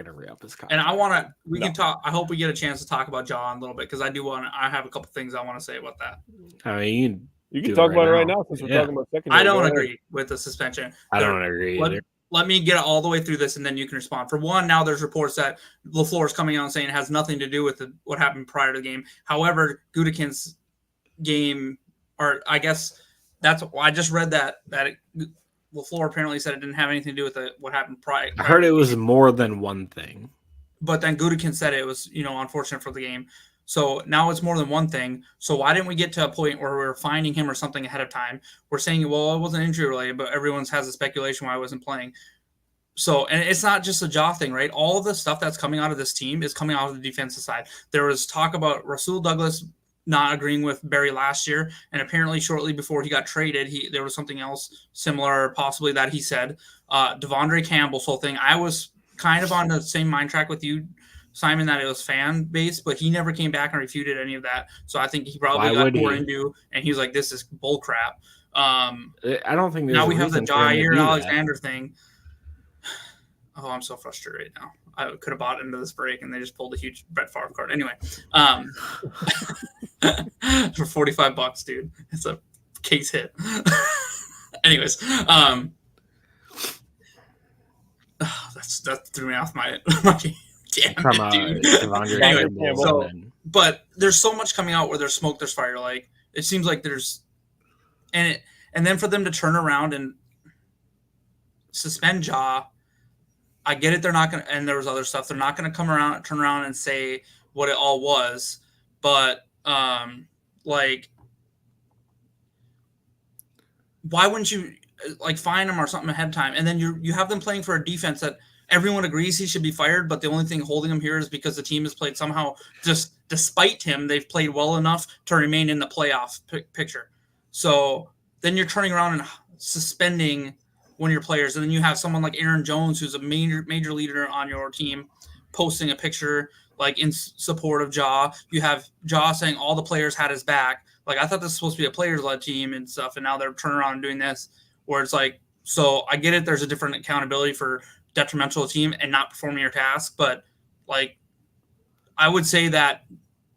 to re-up his contract. And I want to. We can talk. I hope we get a chance to talk about John a little bit, because I do want. I have a couple things I want to say about that. I mean, you can talk about it right now since we're talking about secondary. I don't agree with the suspension. I don't agree either. Let me get all the way through this, and then you can respond. For one, now there's reports that LaFleur is coming out and saying it has nothing to do with what happened prior to the game. However, Gutekunst's game, or I guess that's. I just read that LaFleur apparently said it didn't have anything to do with what happened prior. I heard it was more than one thing. But then Gutekunst said it was, unfortunate for the game. So now it's more than one thing. So why didn't we get to a point where we were finding him or something ahead of time? We're saying, well, it wasn't injury related, but everyone has a speculation why I wasn't playing. So, and it's not just a jaw thing, right? All of the stuff that's coming out of this team is coming out of the defensive side. There was talk about Rasul Douglas not agreeing with Barry last year, and apparently shortly before he got traded, there was something else similar possibly that he said. Devondre Campbell's whole thing, I was kind of on the same mind track with you, Simon, that it was fan based, but he never came back and refuted any of that. So I think he probably got more into, and he was like, this is bull crap. I don't think now we have the Jair Alexander thing. Oh, I'm so frustrated right now. I could have bought into this break, and they just pulled a huge Brett Favre card. Anyway, for $45, dude, it's a case hit. Anyways, that threw me off my damn dude. Anyway, but there's so much coming out where there's smoke, there's fire. Like it seems like there's, and then for them to turn around and suspend Ja. I get it. They're not going to, and there was other stuff. They're not going to turn around and say what it all was. But, like, why wouldn't you, like, fine them or something ahead of time? And then you have them playing for a defense that everyone agrees he should be fired, but the only thing holding him here is because the team has played somehow, just despite him, they've played well enough to remain in the playoff picture. So then you're turning around and suspending one of your players, and then you have someone like Aaron Jones, who's a major leader on your team, posting a picture like in support of Ja. You have Ja saying all the players had his back. Like, I thought this was supposed to be a players-led team and stuff, and now they're turning around and doing this, where it's like, so I get it. There's a different accountability for detrimental to the team and not performing your task, but like, I would say that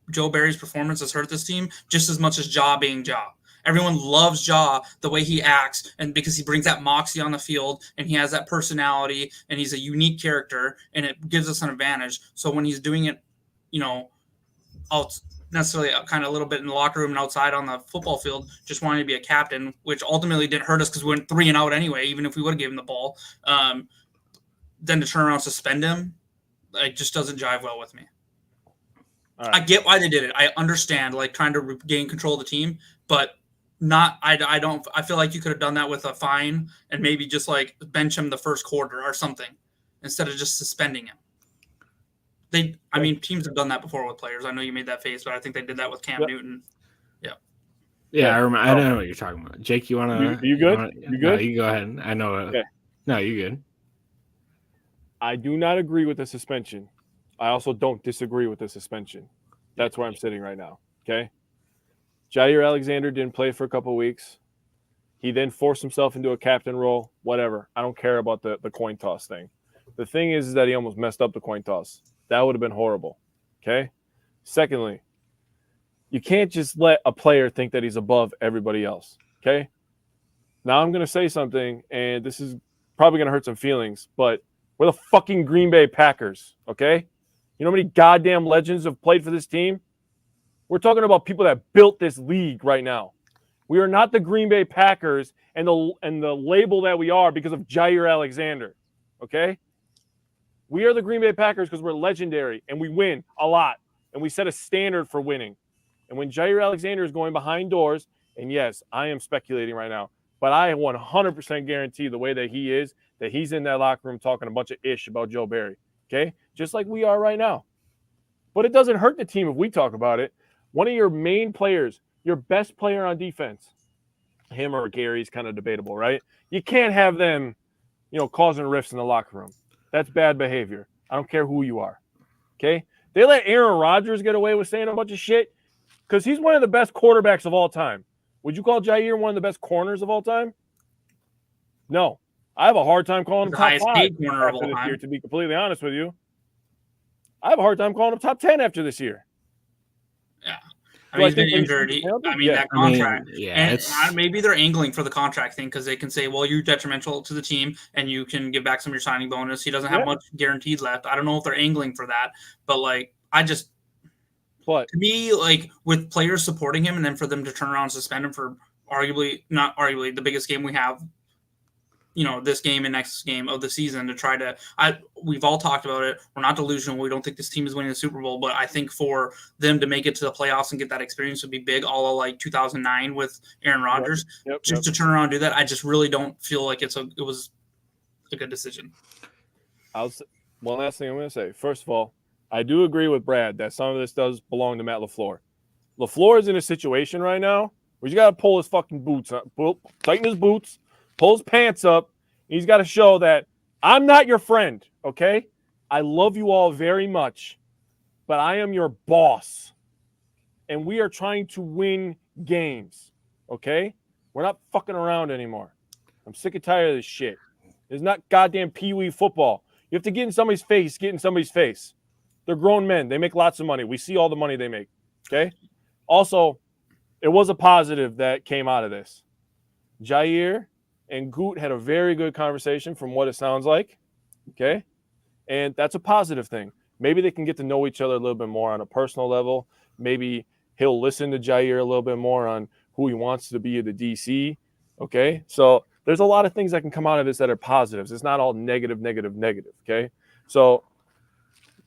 Joe Barry's performance has hurt this team just as much as Ja being Ja. Everyone loves Ja, the way he acts, and because he brings that moxie on the field, and he has that personality, and he's a unique character, and it gives us an advantage. So when he's doing it, out necessarily kind of a little bit in the locker room and outside on the football field, just wanting to be a captain, which ultimately didn't hurt us because we went 3 and out anyway, even if we would have given him the ball. Then to turn around and suspend him, it just doesn't jive well with me. All I right. get why they did it. I understand, like, trying to regain control of the team, but not. I don't. I feel like you could have done that with a fine and maybe just like bench him the first quarter or something instead of just suspending him. I mean, teams have done that before with players. I know you made that face, but I think they did that with Cam Newton. Yeah, Okay. I remember. I don't know what you're talking about. Jake, you wanna? You good? You No, good? you go ahead. I know. Okay. No, you good. I do not agree with the suspension. I also don't disagree with the suspension. That's where I'm sitting right now. Okay. Jair Alexander didn't play for a couple of weeks. He then forced himself into a captain role. Whatever. I don't care about the coin toss thing. The thing is that he almost messed up the coin toss. That would have been horrible. Okay. Secondly, you can't just let a player think that he's above everybody else. Okay. Now I'm going to say something, and this is probably going to hurt some feelings, but we're the fucking Green Bay Packers. Okay. You know how many goddamn legends have played for this team? We're talking about people that built this league right now. We are not the Green Bay Packers and the label that we are because of Jair Alexander. Okay? We are the Green Bay Packers because we're legendary and we win a lot and we set a standard for winning. And when Jair Alexander is going behind doors, and yes, I am speculating right now, but I 100% guarantee the way that he is, that he's in that locker room talking a bunch of ish about Joe Barry. Okay? Just like we are right now. But it doesn't hurt the team if we talk about it. One of your main players, your best player on defense, him or Gary's kind of debatable, right? You can't have them, causing rifts in the locker room. That's bad behavior. I don't care who you are. Okay? They let Aaron Rodgers get away with saying a bunch of shit because he's one of the best quarterbacks of all time. Would you call Jair one of the best corners of all time? No. I have a hard time calling him top 5 after this year, to be completely honest with you. I have a hard time calling him top 10 after this year. Yeah. I mean, he's been injured. That contract. And maybe they're angling for the contract thing because they can say, well, you're detrimental to the team and you can give back some of your signing bonus. He doesn't have much guaranteed left. I don't know if they're angling for that, but to me, like, with players supporting him and then for them to turn around and suspend him for not arguably the biggest game we have, this game and next game of the season to try to we've all talked about it. We're not delusional. We don't think this team is winning the Super Bowl, but I think for them to make it to the playoffs and get that experience would be big, all of like 2009 with Aaron Rodgers. To turn around and do that, I just really don't feel like it was a good decision. One last thing I'm going to say. First of all, I do agree with Brad that some of this does belong to Matt LaFleur. LaFleur is in a situation right now where he's got to pull his fucking boots up, tighten his boots, pull his pants up. He's got to show that I'm not your friend, okay? I love you all very much, but I am your boss. And we are trying to win games, okay? We're not fucking around anymore. I'm sick and tired of this shit. It's not goddamn peewee football. You have to get in somebody's face, get in somebody's face. They're grown men. They make lots of money. We see all the money they make, okay? Also, it was a positive that came out of this. Jair and Goot had a very good conversation from what it sounds like, okay? And that's a positive thing. Maybe they can get to know each other a little bit more on a personal level. Maybe he'll listen to Jair a little bit more on who he wants to be at the DC, okay? So there's a lot of things that can come out of this that are positives. It's not all negative, okay? So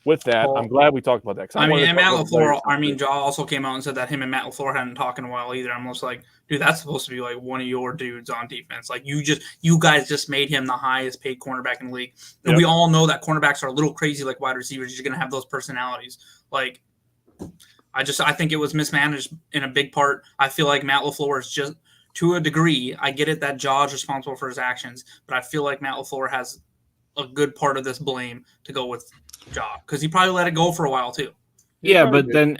with that, I'm glad we talked about that. And Matt LaFleur, Jaw also came out and said that him and Matt LaFleur hadn't talked in a while either. I'm almost like, dude, that's supposed to be like one of your dudes on defense. Like you guys just made him the highest paid cornerback in the league. And we all know that cornerbacks are a little crazy like wide receivers. You're going to have those personalities. Like, I think it was mismanaged in a big part. I feel like Matt LaFleur is just, to a degree, I get it that Jaw is responsible for his actions, but I feel like Matt LaFleur has a good part of this blame to go with Jaw because he probably let it go for a while too. Yeah, but then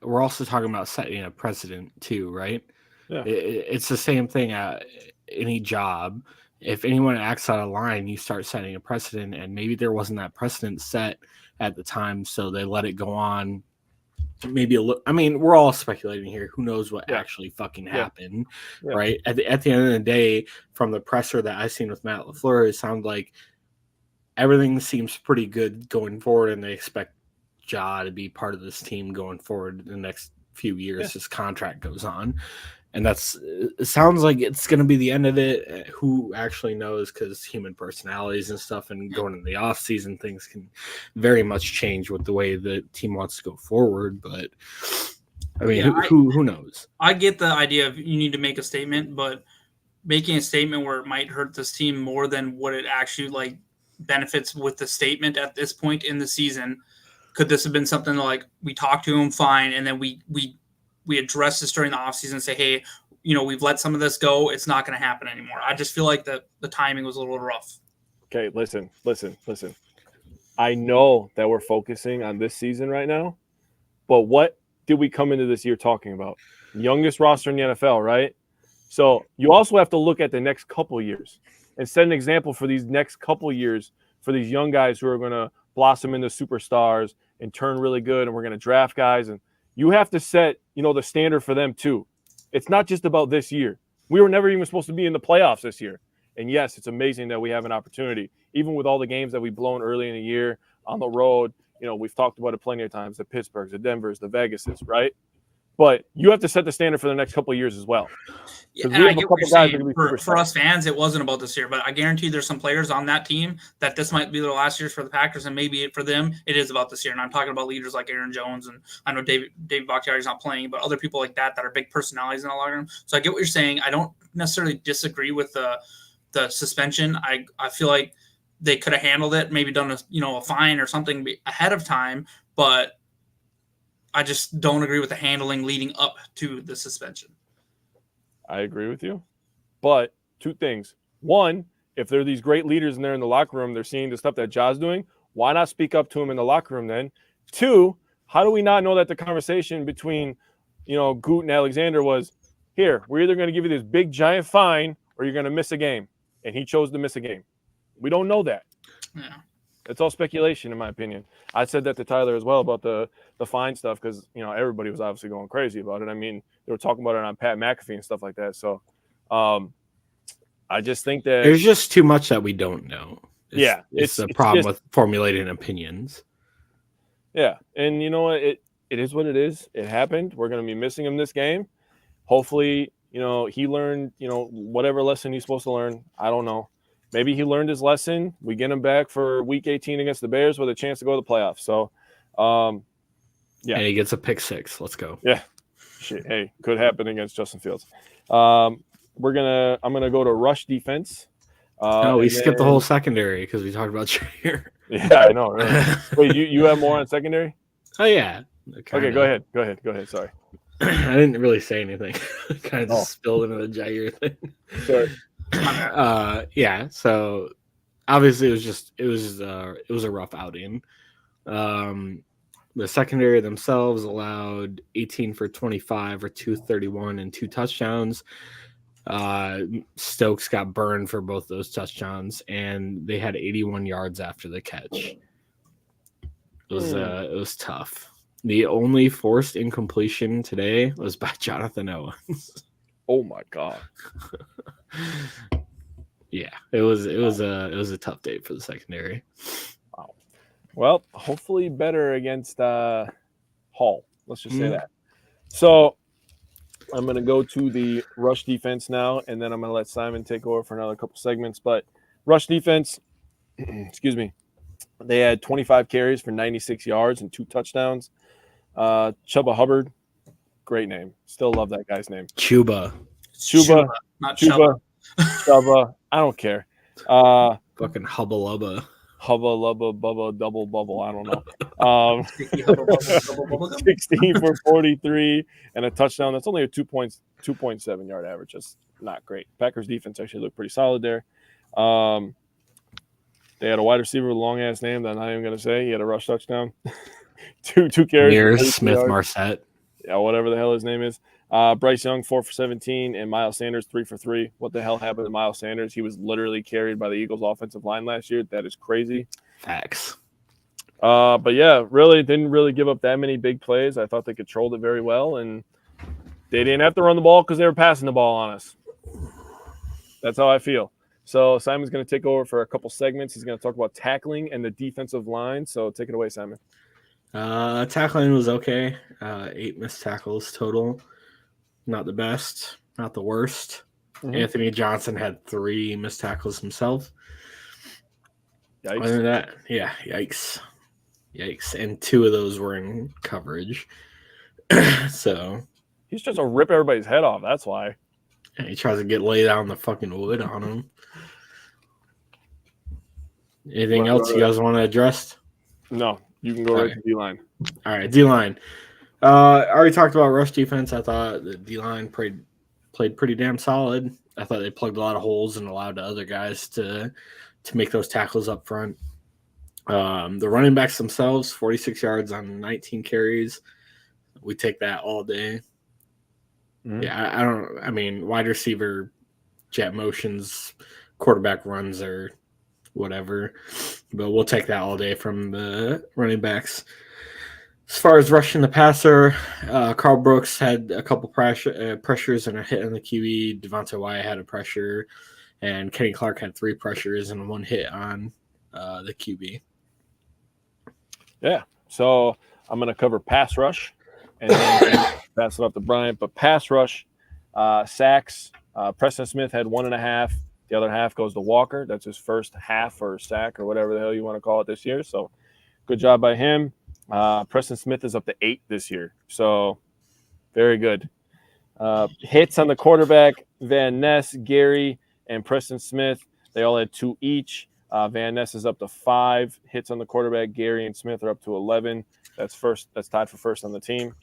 we're also talking about setting a precedent too, right? Yeah, it's the same thing at any job. If anyone acts out of line, you start setting a precedent, and maybe there wasn't that precedent set at the time, so they let it go on. Maybe we're all speculating here. Who knows what actually fucking happened, right? At the end of the day, from the presser that I've seen with Matt LaFleur, it sounds like everything seems pretty good going forward, and they expect Ja to be part of this team going forward in the next few years. His contract goes on, And it sounds like it's going to be the end of it. Who actually knows? Because human personalities and stuff, and going in the off season, things can very much change with the way the team wants to go forward. But I mean, who knows? I get the idea of you need to make a statement, but making a statement where it might hurt this team more than what it actually benefits with the statement at this point in the season. Could this have been something like we talked to him fine, and then we address this during the offseason and say, hey, we've let some of this go. It's not going to happen anymore. I just feel like the timing was a little rough. Okay, listen. I know that we're focusing on this season right now, but what did we come into this year talking about? Youngest roster in the NFL, right? So you also have to look at the next couple years and set an example for these next couple years for these young guys who are going to blossom into superstars and turn really good, and we're going to draft guys. And you have to set, the standard for them too. It's not just about this year. We were never even supposed to be in the playoffs this year. And yes, it's amazing that we have an opportunity, even with all the games that we've blown early in the year on the road. We've talked about it plenty of times, the Pittsburghs, the Denvers, the Vegases, right? But you have to set the standard for the next couple of years as well. Yeah, I get what you're saying. For us fans, it wasn't about this year, but I guarantee there's some players on that team that this might be their last years for the Packers, and maybe for them it is about this year. And I'm talking about leaders like Aaron Jones, and I know David Bakhtiari's not playing, but other people like that are big personalities in the locker room. So I get what you're saying. I don't necessarily disagree with the suspension. I feel like they could have handled it, maybe done a fine or something ahead of time, but I just don't agree with the handling leading up to the suspension. I agree with you. But two things. One, if there are these great leaders in there in the locker room, they're seeing the stuff that Ja's doing, why not speak up to him in the locker room then? Two, how do we not know that the conversation between, Goot and Alexander was, here, we're either going to give you this big giant fine or you're going to miss a game. And he chose to miss a game. We don't know that. Yeah. It's all speculation, in my opinion. I said that to Tyler as well about the fine stuff because, everybody was obviously going crazy about it. I mean, they were talking about it on Pat McAfee and stuff like that. So I just think that there's just too much that we don't know. It's the problem with formulating opinions. Yeah. And you know what? It is what it is. It happened. We're going to be missing him this game. Hopefully, he learned, whatever lesson he's supposed to learn. I don't know. Maybe he learned his lesson. We get him back for Week 18 against the Bears with a chance to go to the playoffs. So, yeah. And he gets a pick 6. Let's go. Yeah. Shit. Hey, could happen against Justin Fields. I'm gonna go to rush defense. We skipped the whole secondary because we talked about Jair. Yeah, I know. Right? Wait, you have more on secondary? Oh yeah. Okay, go ahead. Sorry. I didn't really say anything. Kind of just spilled into the Jair thing. Sorry. Yeah. So obviously it was a rough outing. The secondary themselves allowed 18 for 25 or 231 and 2 touchdowns. Stokes got burned for both those touchdowns, and they had 81 yards after the catch. It was tough. The only forced incompletion today was by Jonathan Owens. Oh my God. Yeah, it was a tough day for the secondary. Wow. Well, hopefully better against Hall. Let's just say that. So I'm going to go to the rush defense now, and then I'm going to let Simon take over for another couple segments. But rush defense, excuse me, they had 25 carries for 96 yards and 2 touchdowns. Chuba Hubbard, great name. Still love that guy's name. Chuba, not Chuba. Chuba. I don't care. Fucking hubba lubba. Hubba lubba bubba double bubble. I don't know. 16 for 43 and a touchdown. That's only a 2.7 yard average. That's not great. Packers defense actually looked pretty solid there. They had a wide receiver with a long ass name that I'm not even gonna say. He had a rush touchdown. two carries. Smith Marset. Yeah, whatever the hell his name is. Bryce Young, 4 for 17, and Miles Sanders, 3 for 3. What the hell happened to Miles Sanders? He was literally carried by the Eagles' offensive line last year. That is crazy. Facts. But yeah, really didn't really give up that many big plays. I thought they controlled it very well, and they didn't have to run the ball because they were passing the ball on us. That's how I feel. So Simon's going to take over for a couple segments. He's going to talk about tackling and the defensive line. So take it away, Simon. Tackling was okay. 8 missed tackles total. not the best, not the worst. Mhm. Anthony Johnson had 3 missed tackles himself. Yikes. Other than that, yeah, yikes. And 2 of those were in coverage. So He's just to rip everybody's head off. That's why. he tries to get laid out in the fucking wood on him. Anything else you guys want to address? No, you can go right to D-line. All right, D-line. I already talked about rush defense. I thought the D-line played pretty damn solid. I thought they plugged a lot of holes and allowed the other guys to make those tackles up front. The running backs themselves, 46 yards on 19 carries. We take that all day. Mm-hmm. Yeah, I mean, wide receiver, jet motions, quarterback runs, or whatever. But we'll take that all day from the running backs. As far as rushing the passer, Carl Brooks had a couple pressures and a hit on the QB. Devontae Wyatt had a pressure, and Kenny Clark had 3 pressures and 1 hit on the QB. Yeah, so I'm going to cover pass rush and then pass it up to Bryant. But pass rush, sacks, Preston Smith had 1.5. The other half goes to Walker. That's his first half or sack or whatever the hell you want to call it this year. So good job by him. Preston Smith is up to 8 this year. So very good. Hits on the quarterback, Van Ness, Gary, and Preston Smith. They all had 2 each. Van Ness is up to 5 hits on the quarterback. Gary and Smith are up to 11. That's tied for first on the team.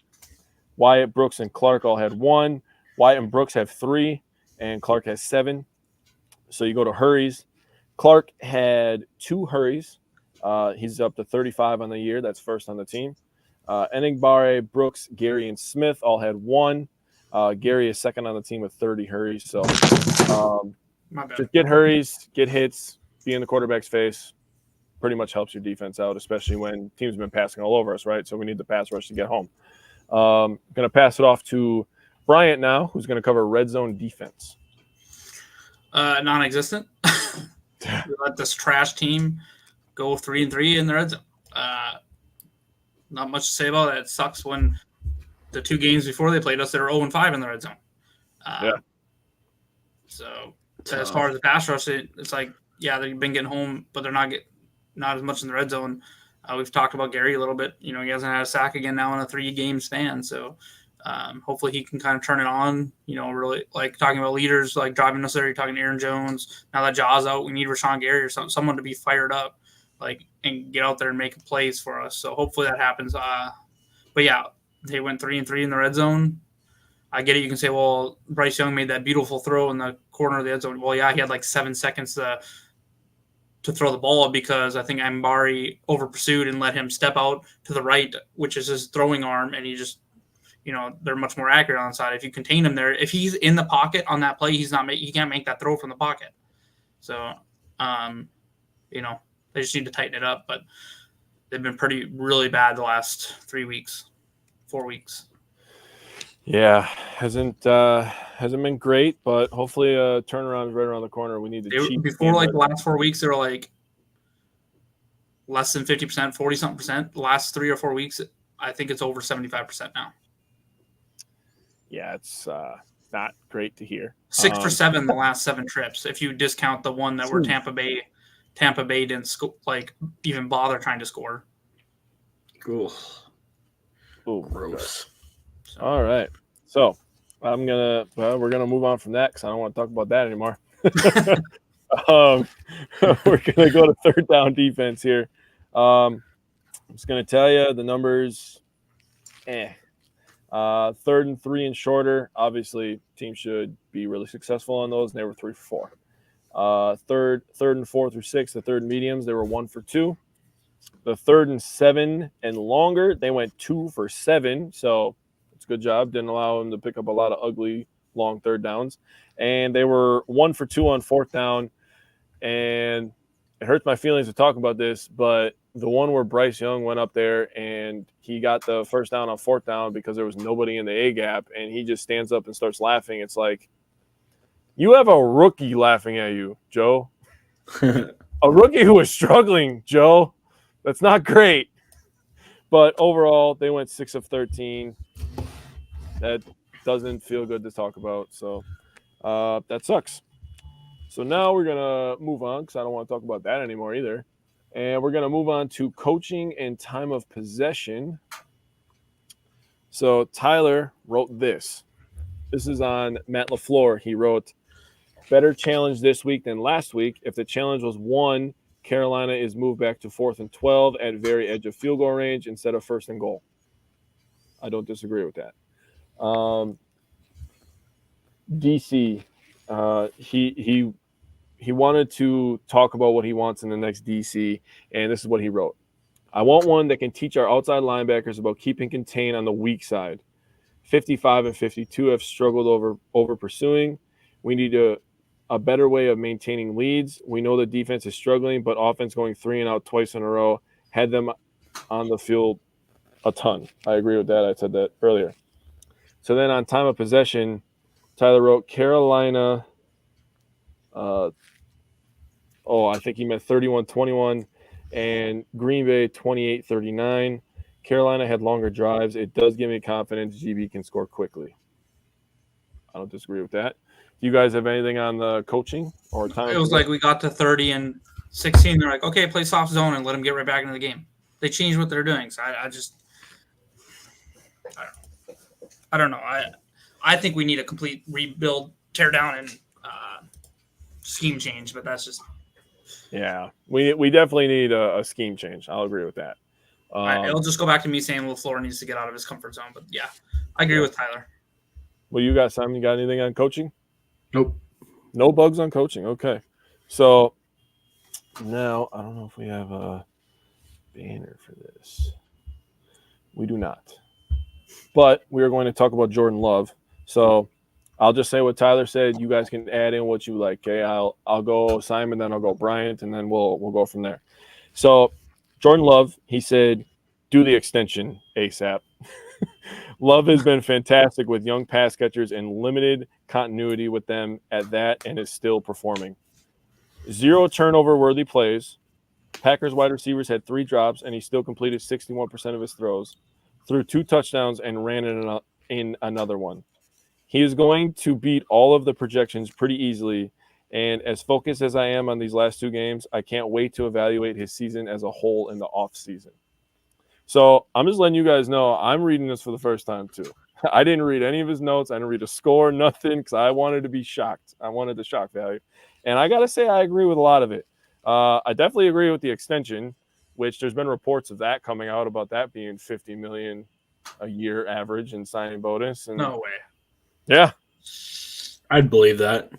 Wyatt, Brooks, and Clark all had 1. Wyatt and Brooks have 3, and Clark has 7. So you go to hurries. Clark had 2 hurries. He's up to 35 on the year. That's first on the team. Enigbare, Brooks, Gary, and Smith all had 1. Gary is second on the team with 30 hurries. So just get hurries, get hits, be in the quarterback's face. Pretty much helps your defense out, especially when teams have been passing all over us, right? So we need the pass rush to get home. Going to pass it off to Bryant now, who's going to cover red zone defense. Non-existent. We let this trash team go 3-3 in the red zone. Not much to say about it. It sucks when the 2 games before they played us, they were 0-5 in the red zone. So as far as the pass rush, it's like, yeah, they've been getting home, but they're not as much in the red zone. We've talked about Gary a little bit. You know, he hasn't had a sack again now in a 3-game span. So hopefully he can kind of turn it on, you know, really like talking about leaders, like driving us there. You're talking to Aaron Jones. Now that Jaw's out, we need Rashawn Gary or someone to be fired up, like, and get out there and make plays for us. So hopefully that happens. But yeah, they went 3-3 in the red zone. I get it. You can say, well, Bryce Young made that beautiful throw in the corner of the end zone. Well, yeah, he had like 7 seconds to throw the ball because I think Ambari over pursued and let him step out to the right, which is his throwing arm, and he just, you know, they're much more accurate on the side. If you contain him there, if he's in the pocket on that play, he can't make that throw from the pocket. So, you know, they just need to tighten it up. But they've been really bad the last 4 weeks. Yeah, hasn't been great, but hopefully a turnaround is right around the corner. We need to before like the last 4 weeks, they were like less than 50%, 40-something%. The last 3 or 4 weeks, I think it's over 75% now. Yeah, it's not great to hear. 6 for 7 the last 7 trips. If you discount the one that were Tampa Bay didn't even bother trying to score. Cool. Oh, gross. So. All right, so we're gonna move on from that because I don't want to talk about that anymore. We're gonna go to third down defense here. I'm just gonna tell you the numbers. 3rd and 3 and shorter. Obviously, teams should be really successful on those, and they were 3 for 4. Third and 4 through 6, the third mediums, they were 1 for 2. The 3rd and 7 and longer, they went 2 for 7. So it's a good job. Didn't allow them to pick up a lot of ugly long third downs. And they were 1 for 2 on 4th down. And it hurts my feelings to talk about this, but the one where Bryce Young went up there and he got the first down on 4th down because there was nobody in the A gap, and he just stands up and starts laughing. It's like, you have a rookie laughing at you, Joe. A rookie who is struggling, Joe. That's not great. But overall, they went 6 of 13. That doesn't feel good to talk about. So that sucks. So now we're going to move on because I don't want to talk about that anymore either. And we're going to move on to coaching and time of possession. So Tyler wrote this. This is on Matt LaFleur. He wrote, better challenge this week than last week. If the challenge was 1, Carolina is moved back to 4th and 12 at very edge of field goal range instead of 1st and goal. I don't disagree with that. DC, he wanted to talk about what he wants in the next DC, and this is what he wrote. I want one that can teach our outside linebackers about keeping contained on the weak side. 55 and 52 have struggled over pursuing. We need a better way of maintaining leads. We know the defense is struggling, but offense going 3 and out twice in a row had them on the field a ton. I agree with that. I said that earlier. So then on time of possession, Tyler wrote Carolina. I think he meant 31-21, and Green Bay 28-39. Carolina had longer drives. It does give me confidence GB can score quickly. I don't disagree with that. Do you guys have anything on the coaching or time? It was like we got to 30 and 16. They're like, okay, play soft zone and let them get right back into the game. They changed what they're doing. So I don't know. I think we need a complete rebuild, tear down, and scheme change. But that's just. Yeah, we definitely need a scheme change. I'll agree with that. It'll just go back to me saying LaFleur needs to get out of his comfort zone. But yeah, I agree with Tyler. Well, you got Simon? You got anything on coaching? Nope. No bugs on coaching. Okay. So now I don't know if we have a banner for this. We do not. But we are going to talk about Jordan Love. So I'll just say what Tyler said. You guys can add in what you like. Okay. I'll go Simon, then I'll go Bryant, and then we'll go from there. So Jordan Love, he said, do the extension ASAP. Love has been fantastic with young pass catchers and limited continuity with them at that, and is still performing. 0 turnover-worthy plays. Packers wide receivers had 3 drops, and he still completed 61% of his throws, threw 2 touchdowns, and ran in another one. He is going to beat all of the projections pretty easily, and as focused as I am on these last 2 games, I can't wait to evaluate his season as a whole in the offseason. So I'm just letting you guys know I'm reading this for the first time too. I didn't read any of his notes. I didn't read a score, nothing, because I wanted to be shocked. I wanted the shock value. And I got to say I agree with a lot of it. I definitely agree with the extension, which there's been reports of that coming out about that being $50 million a year average in signing bonus. And No way. yeah. I'd believe that.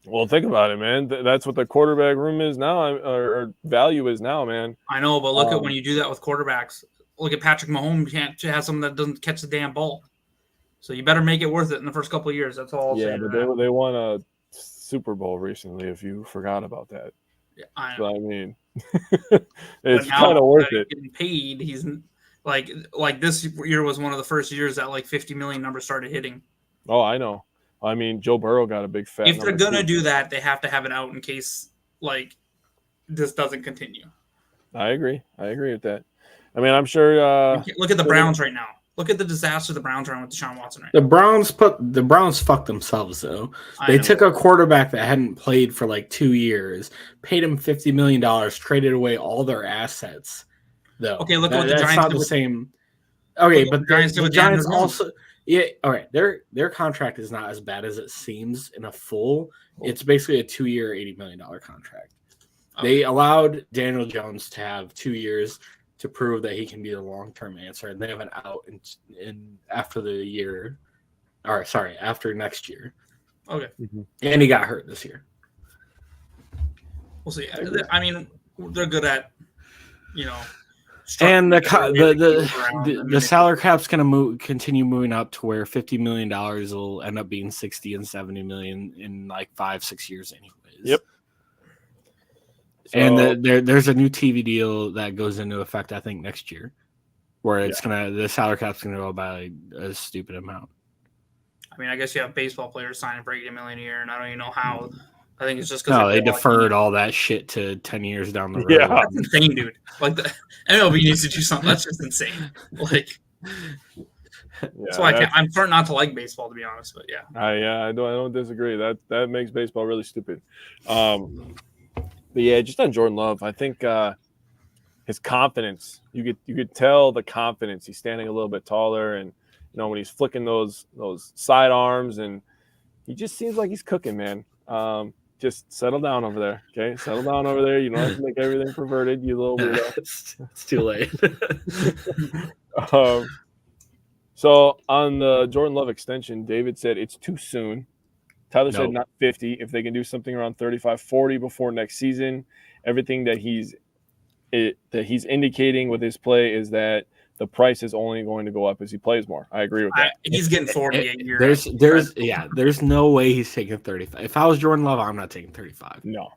Well, think about it, man. That's what the quarterback room is now, or value is now, man. I know, but look at when you do that with quarterbacks. Look at Patrick Mahomes. Can't have someone that doesn't catch the damn ball. So you better make it worth it in the first couple of years. That's all I'll say. Yeah, but they won a Super Bowl recently. If you forgot about that, yeah, I so know. I mean, it's kind of worth it. Getting paid, he's like this year was one of the first years that like 50 million numbers started hitting. Oh, I know. I mean, Joe Burrow got a big fat. If they're gonna do that, they have to have it out in case like this doesn't continue. I agree with that. I mean, I'm sure. Look at the Browns right now. Look at the disaster the Browns are in with Deshaun Watson right now. The Browns fucked themselves though. They took a quarterback that hadn't played for like 2 years, paid him $50 million, traded away all their assets. Though. Okay, look at what the Giants Giants not did the same. Okay, but the Giants Dan also. Yeah, all right. Their contract is not as bad as it seems in a full. It's basically a 2-year, $80 million contract. Okay. They allowed Daniel Jones to have 2 years to prove that he can be the long-term answer, and they have an out in after the year. After next year. Okay. Mm-hmm. And he got hurt this year. We'll see. I mean, they're good at, and the salary cap's going to continue moving up to where $50 million will end up being 60 and 70 million in like 5-6 years anyways. Yep. So, and there's a new TV deal that goes into effect, I think, next year, where the salary cap's going to go by a stupid amount. I mean, I guess you have baseball players signing for $80 million a year, and I don't even know how. I think it's just because they deferred all that shit to 10 years down the road. Yeah, that's insane, dude. Like the MLB needs to do something. That's just insane. Like, That's why I'm starting not to like baseball, to be honest. But yeah, I don't disagree. That makes baseball really stupid. But yeah, just on Jordan Love, I think his confidence. You could tell the confidence. He's standing a little bit taller, and when he's flicking those side arms, and he just seems like he's cooking, man. Just settle down over there, okay? Settle down over there. You don't have to make everything perverted, you little weirdo. It's too late. So on the Jordan Love extension, David said it's too soon. Tyler said not 50. If they can do something around 35, 40 before next season, everything that he's indicating with his play is that the price is only going to go up as he plays more. I agree with that. He's getting 40 a year. There's no way he's taking 35. If I was Jordan Love, I'm not taking 35. No.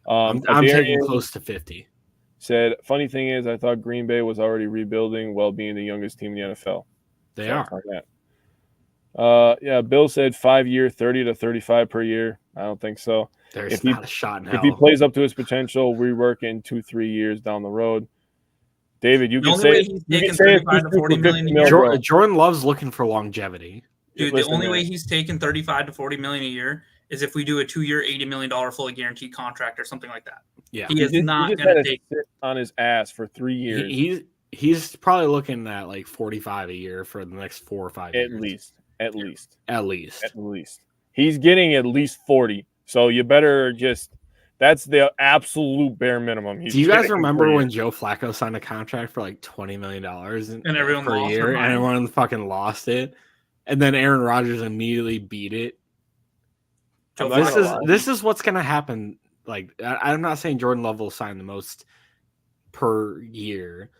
I'm taking close to 50. Said, funny thing is, I thought Green Bay was already rebuilding while being the youngest team in the NFL. They are. Yeah, Bill said 5-year, 30 to 35 per year. I don't think so. There's not a shot in hell. If he plays up to his potential, we work in 2-3 years down the road. David, you can say he's taking 35 to 40 million a year. Jordan Love's looking for longevity. Dude, the only way he's taking 35 to 40 million a year is if we do a 2-year, $80 million fully guaranteed contract or something like that. Yeah, he is not going to sit on his ass for 3 years. He's probably looking at like 45 a year for the next 4 or 5 years. At least. He's getting at least 40. So you better just. That's the absolute bare minimum. Do you guys remember when Joe Flacco signed a contract for like $20 million and everyone per year, and everyone fucking lost it, and then Aaron Rodgers immediately beat it? This is what's gonna happen. Like, I'm not saying Jordan Love will sign the most per year,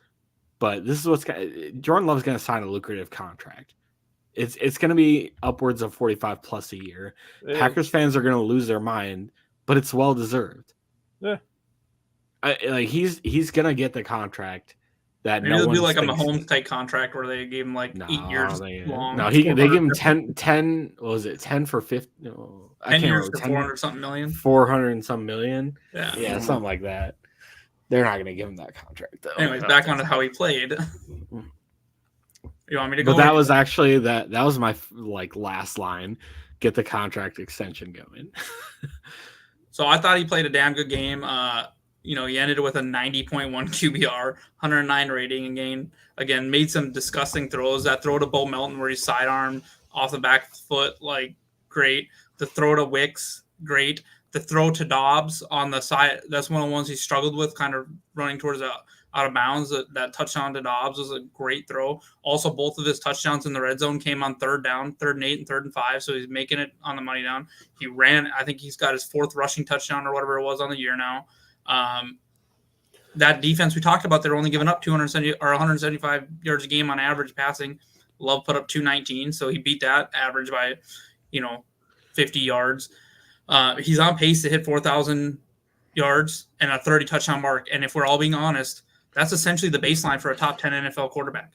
but this is Jordan Love's gonna sign a lucrative contract. It's gonna be upwards of 45 plus a year. Yeah. Packers fans are gonna lose their mind. But it's well deserved. Yeah, he's gonna get the contract that maybe it'll be like a Mahomes type contract where they gave him like 8 years long. No, they gave him 10. What was it? 10 for 50? No, 10 years for 400 something million. 400 and some million. Yeah, something like that. They're not gonna give him that contract though. Anyways, back on to how he played. You want me to go? But that was actually that was my last line. Get the contract extension going. So I thought he played a damn good game. He ended with a 90.1 QBR, 109 rating, and again made some disgusting throws. That throw to Bo Melton where he sidearmed off the back foot, great. The throw to Wicks, great. The throw to Dobbs on the side, that's one of the ones he struggled with, kind of running towards out of bounds. That touchdown to Dobbs was a great throw. Also, both of his touchdowns in the red zone came on 3rd down, 3rd and 8 and 3rd and 5. So he's making it on the money down. He ran, I think he's got his 4th rushing touchdown or whatever it was on the year now. That defense we talked about, they're only giving up 270 or 175 yards a game on average passing. Love put up 219. So he beat that average by, 50 yards. He's on pace to hit 4,000 yards and a 30 touchdown mark. And if we're all being honest, that's essentially the baseline for a top 10 NFL quarterback.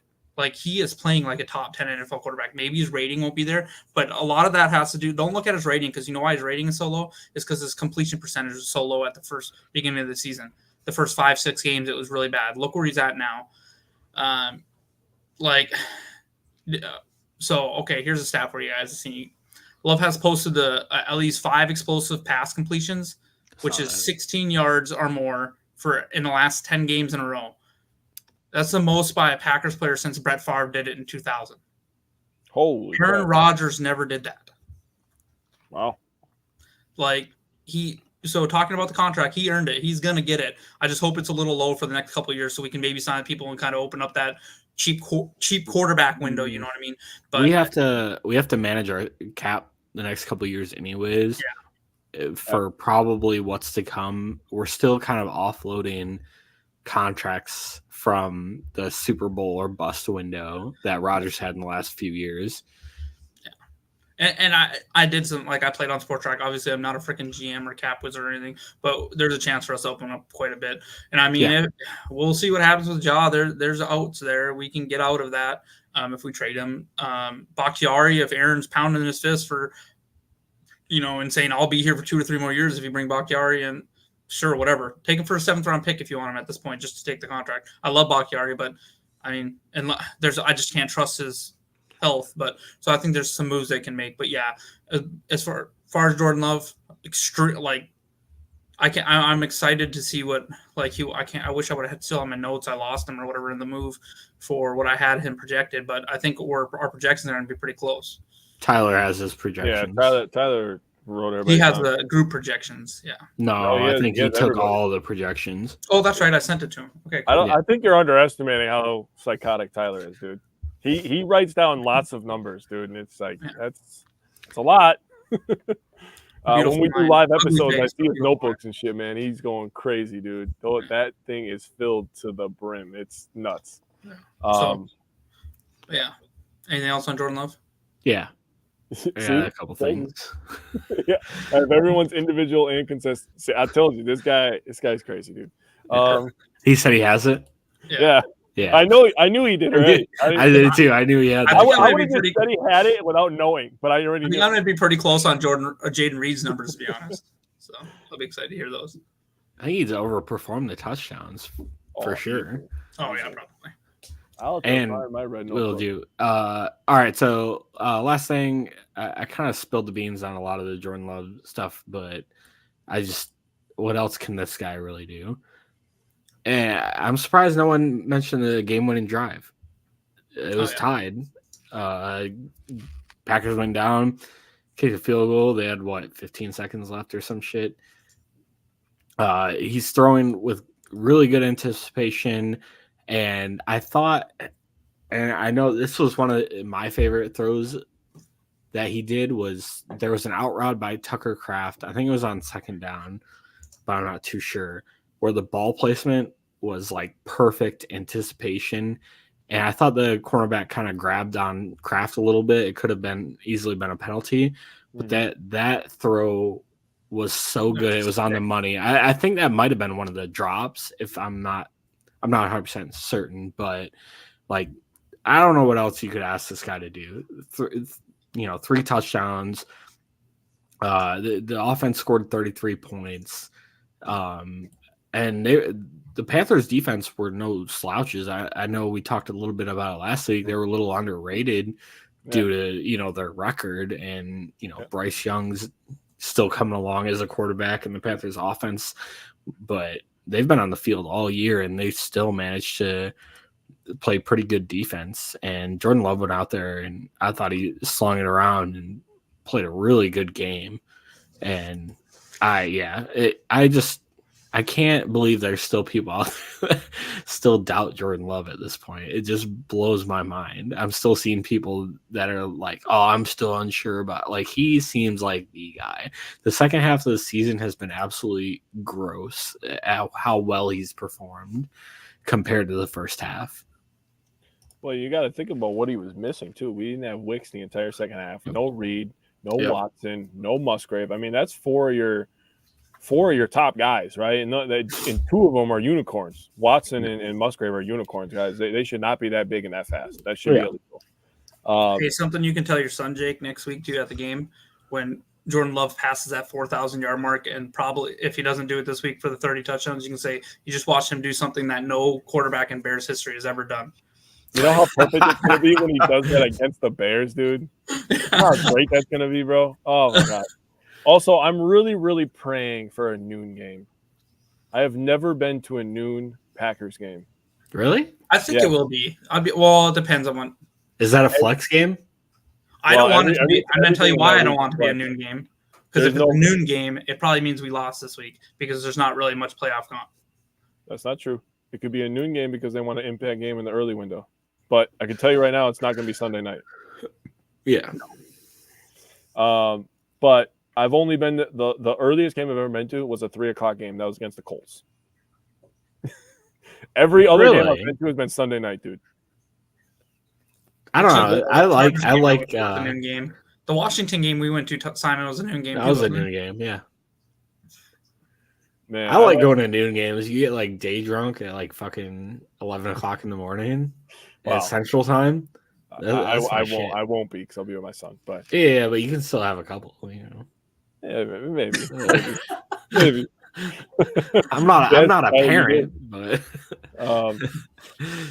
He is playing like a top 10 NFL quarterback. Maybe his rating won't be there, but a lot of that has to do, don't look at his rating because you know why his rating is so low? It's because his completion percentage is so low at the beginning of the season. The first 5-6 games, it was really bad. Look where he's at now. Here's a stat for you guys to see. Love has posted at least 5 explosive pass completions, which is 16 yards or more in the last 10 games in a row. That's the most by a Packers player since Brett Favre did it in 2000. Holy Aaron Rodgers never did that. Wow. So talking about the contract, he earned it. He's going to get it. I just hope it's a little low for the next couple of years so we can maybe sign people and kind of open up that cheap quarterback window, you know what I mean? But we have to manage our cap the next couple of years anyways. Yeah. For probably what's to come. We're still kind of offloading contracts from the Super Bowl or bust window that Rodgers had in the last few years. Yeah. And I did some, I played on Sport Track. Obviously, I'm not a freaking GM or cap wizard or anything, but there's a chance for us to open up quite a bit. And we'll see what happens with Ja. There's outs there. We can get out of that if we trade him. Bakhtiari, if Aaron's pounding his fist for, and saying, I'll be here for 2 or 3 more years if you bring Bakhtiari in, sure, whatever. Take him for a 7th-round pick if you want him at this point, just to take the contract. I love Bakhtiari, but, I just can't trust his health. But so I think there's some moves they can make. But yeah, as far as Jordan Love, I'm excited to see what I wish I would have had still on my notes. I lost him or whatever in the move for what I had him projected, but I think our projections are going to be pretty close. Tyler has his projections. Yeah, Tyler wrote everybody. He has the group projections. Yeah. No, I think he took all the projections. Oh, that's right. I sent it to him. Okay. Cool. I think you're underestimating how psychotic Tyler is, dude. He writes down lots of numbers, dude, and it's like it's a lot. When we do live episodes, I see his notebooks and shit, man. He's going crazy, dude. That thing is filled to the brim. It's nuts. Yeah. Anything else on Jordan Love? Yeah. A couple things. Yeah. I have everyone's individual and consistent. See, I told you, this guy's crazy, dude. He said he has it. Yeah. I knew he did already. I did too. I knew he had. I would have just said he had it without knowing, but I already knew. I'm going to be pretty close on Jaden Reed's numbers, to be honest. So I'll be excited to hear those. I think he's overperformed the touchdowns for sure. Oh yeah, probably. We'll do. All right. So last thing, I kind of spilled the beans on a lot of the Jordan Love stuff, but what else can this guy really do? And I'm surprised no one mentioned the game-winning drive. It was tied. Packers went down, kicked a field goal. They had 15 seconds left or some shit. He's throwing with really good anticipation. And I thought, and I know this was one of my favorite throws that he did, was there was an out route by Tucker Kraft. I think it was on second down, but I'm not too sure, where the ball placement was like perfect anticipation. And I thought the cornerback kind of grabbed on Kraft a little bit. It could have easily been a penalty, but that throw was so good. It was on the money. I think that might have been one of the drops, if I'm not 100% certain, but like, I don't know what else you could ask this guy to do. 3 touchdowns. The offense scored 33 points. And the Panthers defense were no slouches. I know we talked a little bit about it last week. They were a little underrated due to, their record, and, Bryce Young's still coming along as a quarterback in the Panthers offense, but they've been on the field all year and they still managed to play pretty good defense. And Jordan Love went out there and I thought he slung it around and played a really good game. And I can't believe there's still people out there that still doubt Jordan Love at this point. It just blows my mind. I'm still seeing people that are like, oh, I'm still unsure about, like, he seems like the guy. The second half of the season has been absolutely gross at how well he's performed compared to the first half. Well, you got to think about what he was missing too. We didn't have Wicks the entire second half. No Reed, no Watson, no Musgrave. I mean, that's four of your top guys, right? And 2 of them are unicorns. Watson and Musgrave are unicorns, guys. They should not be that big and that fast. That should be illegal. Hey, something you can tell your son, Jake, next week too at the game, when Jordan Love passes that 4,000-yard mark, and probably if he doesn't do it this week for the 30 touchdowns, you can say you just watched him do something that no quarterback in Bears history has ever done. You know how perfect it's going to be when he does that against the Bears, dude? You know how great that's going to be, bro? Oh, my God. Also, I'm really, really praying for a noon game. I have never been to a noon Packers game. Really? I think it will be. It depends on what. Is that a flex game? I don't want it to be. I'm going to tell you why I don't want it to be a noon game. Because if it's a noon game, it probably means we lost this week because there's not really much playoff going on. That's not true. It could be a noon game because they want an impact game in the early window. But I can tell you right now, it's not going to be Sunday night. Yeah. But I've only been the earliest game I've ever been to was a 3:00 game. That was against the Colts. Every other game I've been to has been Sunday night, dude. I don't know. I like the noon game. The Washington game we went to, Simon, was a noon game. That was a noon game, yeah. Man, I like going to noon games. You get like day drunk at like fucking 11 o'clock in the morning at Central Time. I won't be because I'll be with my son. But yeah, but you can still have a couple, you know. Yeah, maybe. I'm not a That's parent, but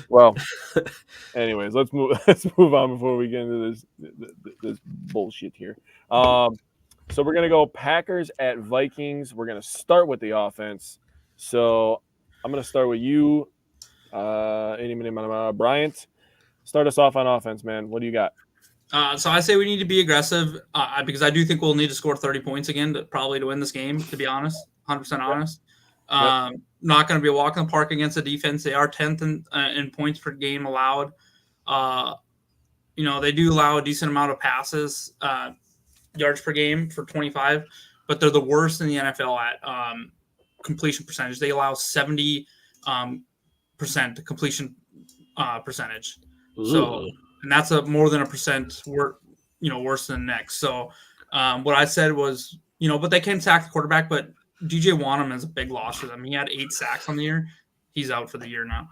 well, anyways, let's move on before we get into this bullshit here. So we're gonna go Packers at Vikings. We're gonna start with the offense. So I'm gonna start with you, Bryant. Start us off on offense, man. What do you got? So I say we need to be aggressive because I do think we'll need to score 30 points again to win this game, to be honest, 100% honest. Not going to be a walk in the park against the defense. They are 10th in points per game allowed. They do allow a decent amount of passes, yards per game for 25, but they're the worst in the NFL at completion percentage. They allow 70% completion percentage. Ooh. So, and that's more than a percent worse than next. So, what I said was, but they can sack the quarterback, but DJ Wanham is a big loss for them. He had 8 sacks on the year. He's out for the year now.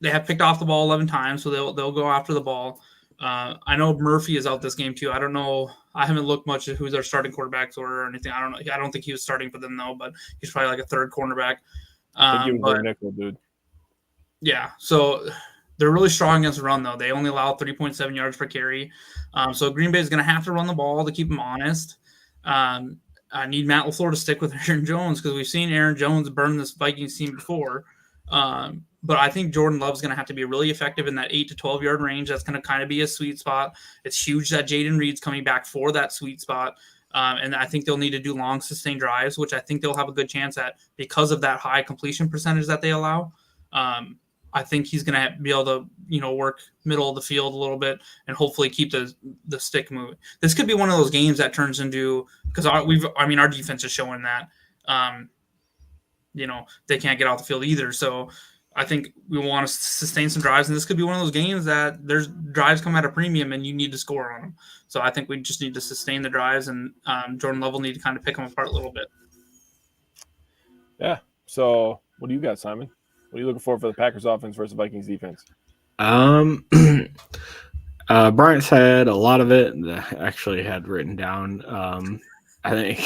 They have picked off the ball 11 times, so they'll go after the ball. I know Murphy is out this game too. I don't know. I haven't looked much at who their starting quarterbacks were or anything. I don't know. I don't think he was starting for them though, but he's probably like a third cornerback. I think he was a nickel, dude. Yeah, so they're really strong against the run though. They only allow 3.7 yards per carry. So Green Bay is going to have to run the ball to keep them honest. I need Matt LaFleur to stick with Aaron Jones because we've seen Aaron Jones burn this Vikings team before. But I think Jordan Love's going to have to be really effective in that 8 to 12 yard range. That's going to kind of be a sweet spot. It's huge that Jaden Reed's coming back for that sweet spot. And I think they'll need to do long sustained drives, which I think they'll have a good chance at because of that high completion percentage that they allow. I think he's going to be able to, work middle of the field a little bit and hopefully keep the stick moving. This could be one of those games that turns into because our defense is showing that they can't get off the field either. So I think we want to sustain some drives, and this could be one of those games that there's drives come at a premium and you need to score on them. So I think we just need to sustain the drives, and Jordan Love will need to kind of pick them apart a little bit. Yeah. So what do you got, Simon? What are you looking for the Packers offense versus Vikings defense? Bryant said a lot of it that I actually had written down. I think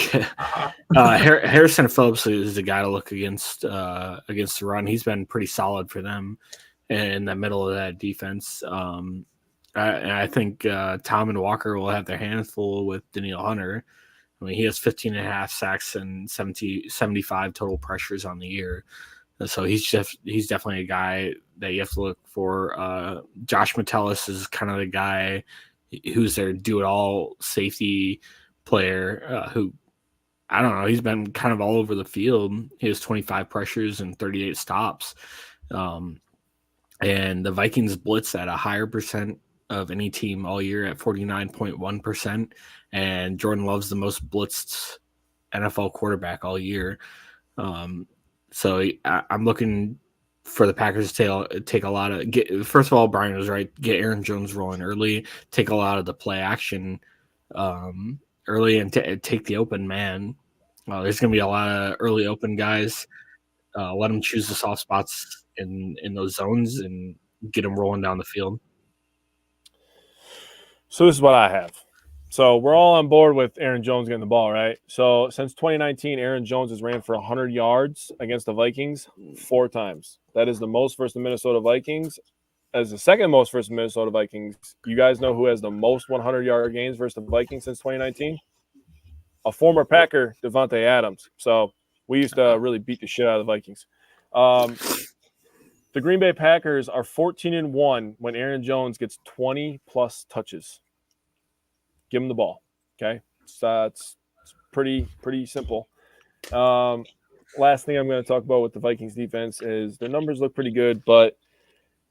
Harrison Phillips is the guy to look against the run. He's been pretty solid for them in the middle of that defense. I think Tom and Walker will have their hands full with Danielle Hunter. I mean, he has 15.5 sacks and 75 total pressures on the year. So he's definitely a guy that you have to look for. Josh Metellus is kind of the guy who's their do-it-all safety player who, I don't know, he's been kind of all over the field. He has 25 pressures and 38 stops. And the Vikings blitz at a higher percent of any team all year at 49.1%. And Jordan Love's the most blitzed NFL quarterback all year. So I'm looking for the Packers to take a lot of first of all, Brian was right. Get Aaron Jones rolling early, take a lot of the play action early, and take the open man. There's going to be a lot of early open guys. Let them choose the soft spots in those zones and get them rolling down the field. So this is what I have. So we're all on board with Aaron Jones getting the ball, right? So since 2019, Aaron Jones has ran for 100 yards against the Vikings 4 times. That is the most versus the Minnesota Vikings. As the second most versus the Minnesota Vikings, you guys know who has the most 100-yard gains versus the Vikings since 2019? A former Packer, Devontae Adams. So we used to really beat the shit out of the Vikings. The Green Bay Packers are 14-1 when Aaron Jones gets 20-plus touches. Give him the ball, okay? It's pretty simple. Last thing I'm going to talk about with the Vikings defense is their numbers look pretty good, but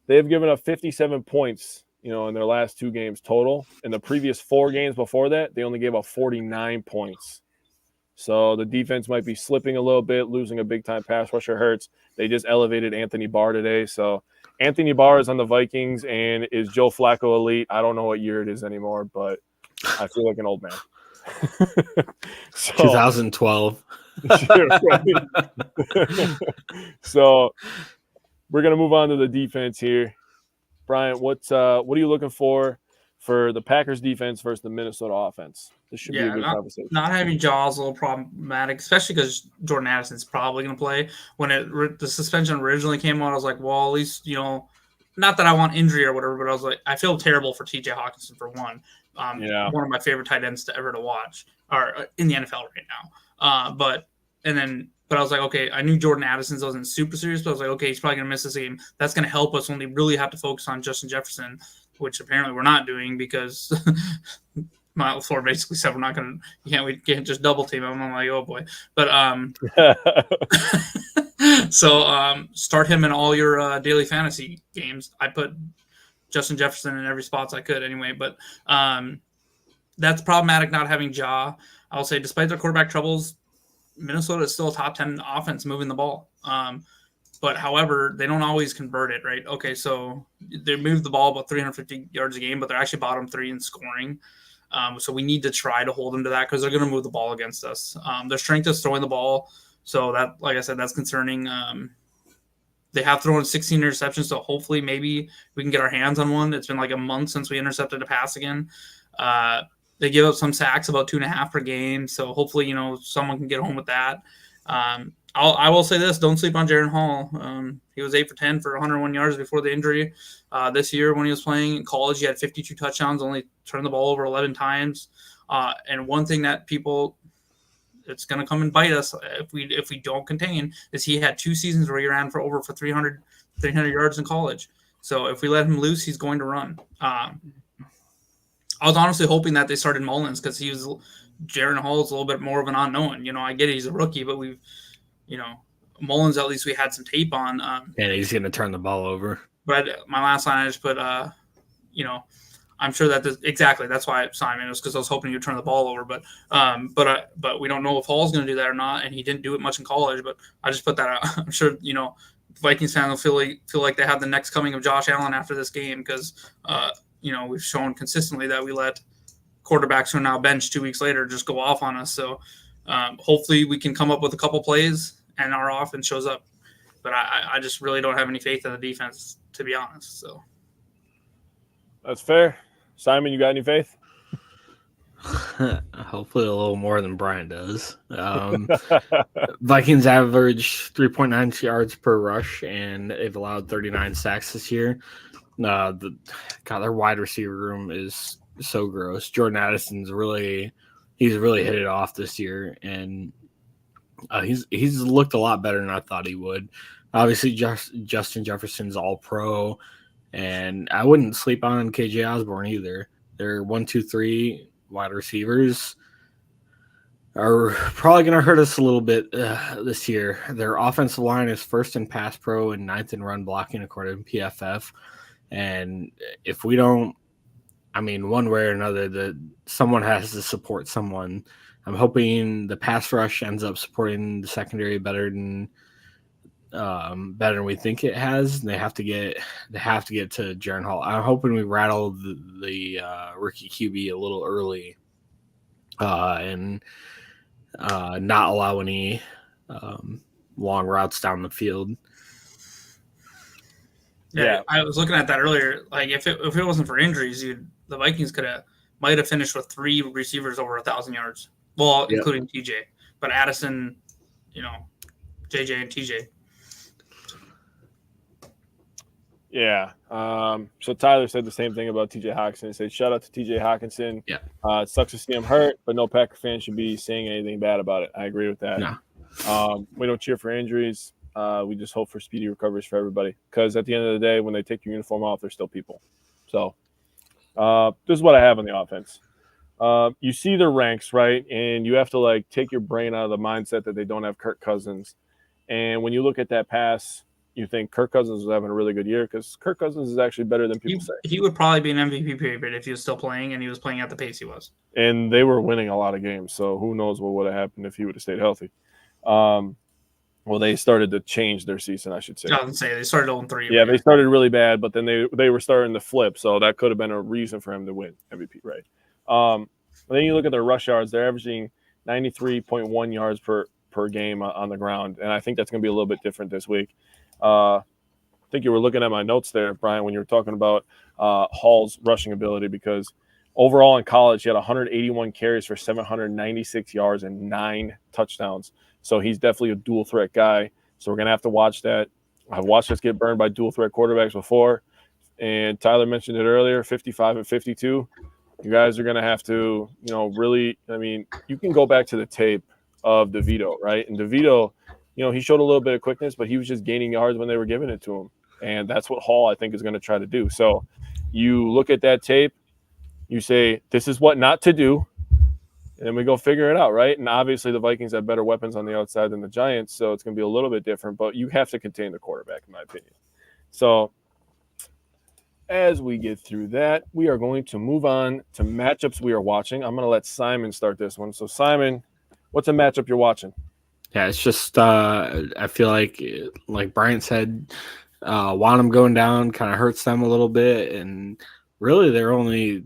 they've given up 57 points, in their last 2 games total. In the previous 4 games before that, they only gave up 49 points. So the defense might be slipping a little bit, losing a big-time pass rusher hurts. They just elevated Anthony Barr today. So Anthony Barr is on the Vikings, and is Joe Flacco elite? I don't know what year it is anymore, but I feel like an old man. 2012. So we're going to move on to the defense here. Brian, what are you looking for for the Packers defense versus the Minnesota offense. This should be a good conversation. Not having Jaws a little problematic, especially because Jordan Addison's probably going to play. When the suspension originally came out, I was like, well, at least, not that I want injury or whatever, but I was like, I feel terrible for TJ Hawkinson for one. One of my favorite tight ends to ever to watch, or in the NFL right now. But I was like, okay, I knew Jordan Addison's wasn't super serious, but I was like, okay, he's probably going to miss this game. That's going to help us when we really have to focus on Justin Jefferson, which apparently we're not doing because my floor basically said we can't just double team him. I'm like, oh boy. But so start him in all your daily fantasy games. I put Justin Jefferson in every spot I could anyway, but that's problematic not having Ja. I'll say despite their quarterback troubles, Minnesota is still a top 10 offense moving the ball. But however, they don't always convert it, right? Okay, so they move the ball about 350 yards a game, but they're actually bottom 3 in scoring. So we need to try to hold them to that because they're going to move the ball against us. Their strength is throwing the ball. So that, like I said, that's concerning. They have thrown 16 interceptions, so hopefully maybe we can get our hands on one. It's been like a month since we intercepted a pass again. They give up some sacks, about 2.5 per game. So hopefully, someone can get home with that. I will say this: don't sleep on Jaren Hall. He was 8 for 10 for 101 yards before the injury. This year, when he was playing in college, he had 52 touchdowns, only turned the ball over 11 times. And one thing that it's going to come and bite us if we don't contain is he had 2 seasons where he ran for 300 yards in college. So if we let him loose, he's going to run. I was honestly hoping that they started Mullins because Jaren Hall is a little bit more of an unknown. I get it, he's a rookie, but Mullins, at least we had some tape on. And he's going to turn the ball over. But my last line, I just put, I'm sure that exactly that's why Simon was because I was hoping you'd turn the ball over. But we don't know if Hall's going to do that or not, and he didn't do it much in college. But I just put that out. I'm sure Vikings fans will feel like they have the next coming of Josh Allen after this game because we've shown consistently that we let quarterbacks who are now benched 2 weeks later just go off on us. So hopefully we can come up with a couple plays and our offense shows up. But I just really don't have any faith in the defense, to be honest. So that's fair. Simon, you got any faith? Hopefully a little more than Brian does. Vikings average 3.9 yards per rush, and they've allowed 39 sacks this year. Their wide receiver room is so gross. Jordan Addison's really hit it off this year, and he's looked a lot better than I thought he would. Obviously, Justin Jefferson's all pro, and I wouldn't sleep on KJ Osborne either. Their 1, 2, 3 wide receivers are probably going to hurt us a little bit this year. Their offensive line is first in pass pro and 9th in run blocking according to PFF. And if we don't, one way or another, someone has to support someone. I'm hoping the pass rush ends up supporting the secondary better than we think it has. They have to get to Jaren Hall. I'm hoping we rattle the rookie QB a little early, and not allow any long routes down the field. Yeah, I was looking at that earlier. Like if it wasn't for injuries, the Vikings might have finished with 3 receivers over 1,000 yards. Well, including TJ, but Addison, JJ and TJ. Yeah. So Tyler said the same thing about TJ Hawkinson. He said, shout out to TJ Hawkinson. Yeah. It sucks to see him hurt, but no Packer fan should be saying anything bad about it. I agree with that. No. We don't cheer for injuries. We just hope for speedy recoveries for everybody. Because at the end of the day, when they take your uniform off, they're still people. So this is what I have on the offense. You see their ranks, right? And you have to take your brain out of the mindset that they don't have Kirk Cousins. And when you look at that pass, you think Kirk Cousins was having a really good year because Kirk Cousins is actually better than people say. He would probably be an MVP favorite if he was still playing and he was playing at the pace he was. And they were winning a lot of games, so who knows what would have happened if he would have stayed healthy. Well, they started to change their season, I should say. I was say they started 0-3. Yeah, they started really bad, but then they were starting to flip, so that could have been a reason for him to win MVP, right? But then you look at their rush yards; they're averaging 93.1 yards per game on the ground, and I think that's going to be a little bit different this week. think you were looking at my notes there, Brian, when you were talking about Hall's rushing ability, because overall in college, he had 181 carries for 796 yards and 9 touchdowns. So he's definitely a dual threat guy. So we're going to have to watch that. I've watched us get burned by dual threat quarterbacks before. And Tyler mentioned it earlier, 55 and 52. You guys are going to have to, really, you can go back to the tape of DeVito, right? And DeVito, he showed a little bit of quickness, but he was just gaining yards when they were giving it to him. And that's what Hall, I think, is going to try to do. So you look at that tape, you say, this is what not to do, and then we go figure it out, right? And obviously the Vikings have better weapons on the outside than the Giants, so it's going to be a little bit different, but you have to contain the quarterback, in my opinion. So as we get through that, we are going to move on to matchups we are watching. I'm going to let Simon start this one. So, Simon, what's a matchup you're watching? Yeah, it's just I feel like Brian said, Wanham going down kind of hurts them a little bit, and really their only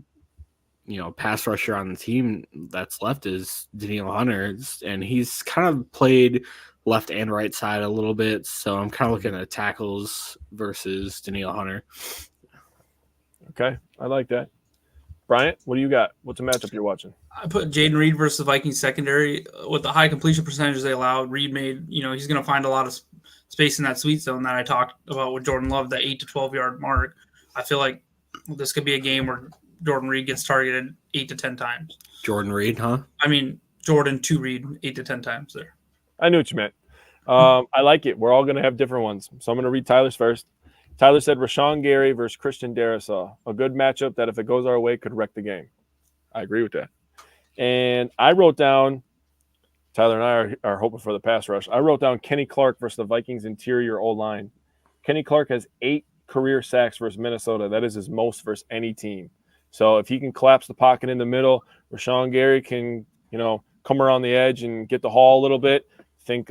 pass rusher on the team that's left is Danielle Hunter, and he's kind of played left and right side a little bit. So I'm kind of looking at tackles versus Danielle Hunter. Okay, I like that. Bryant, what do you got? What's a matchup you're watching? I put Jaden Reed versus the Vikings secondary. With the high completion percentage they allowed, Reed made, he's going to find a lot of space in that sweet zone that I talked about with Jordan Love, the 8 to 12 yard mark. I feel like this could be a game where Jordan Reed gets targeted 8 to 10 times. Jordan Reed, huh? Jordan to Reed 8 to 10 times there. I knew what you meant. I like it. We're all going to have different ones. So I'm going to read Tyler's first. Tyler said Rashawn Gary versus Christian Darrisaw. A good matchup that if it goes our way could wreck the game. I agree with that. And I wrote down, Tyler and I are hoping for the pass rush. I wrote down Kenny Clark versus the Vikings interior O-line. Kenny Clark has 8 career sacks versus Minnesota. That is his most versus any team. So if he can collapse the pocket in the middle, Rashawn Gary can, come around the edge and get the Hall a little bit. I think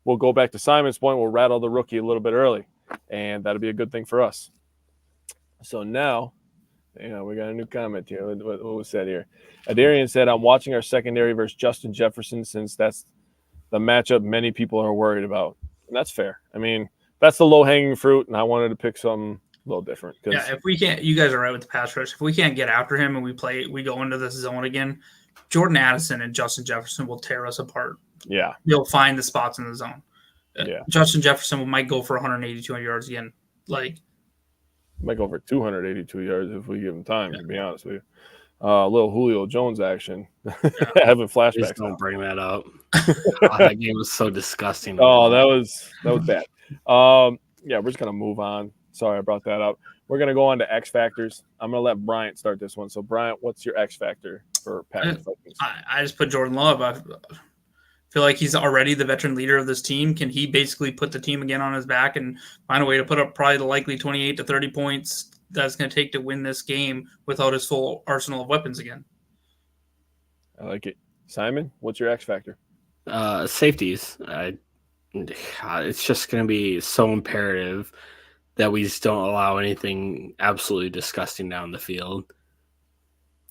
we'll go back to Simon's point. We'll rattle the rookie a little bit early, and that'll be a good thing for us. So now, we got a new comment here. What was said here? Adarian said, I'm watching our secondary versus Justin Jefferson since that's the matchup many people are worried about. And that's fair. That's the low-hanging fruit, and I wanted to pick something a little different. Yeah, if we can't – you guys are right with the pass rush. If we can't get after him and we go into this zone again, Jordan Addison and Justin Jefferson will tear us apart. Yeah. They'll find the spots in the zone. Yeah. Justin Jefferson might go for 182 yards again. Might go for 282 yards if we give him time, to be honest with you. A little Julio Jones action. Having flashbacks. Just don't bring that up. That game was so disgusting. Oh, that was bad. We're just going to move on. Sorry I brought that up. We're going to go on to X Factors. I'm going to let Bryant start this one. So, Bryant, what's your X Factor for Packers? I just put Jordan Love. I feel like he's already the veteran leader of this team. Can he basically put the team again on his back and find a way to put up probably the likely 28 to 30 points that's going to take to win this game without his full arsenal of weapons again? I like it. Simon, what's your X Factor? Safeties. It's just going to be so imperative that we just don't allow anything absolutely disgusting down the field.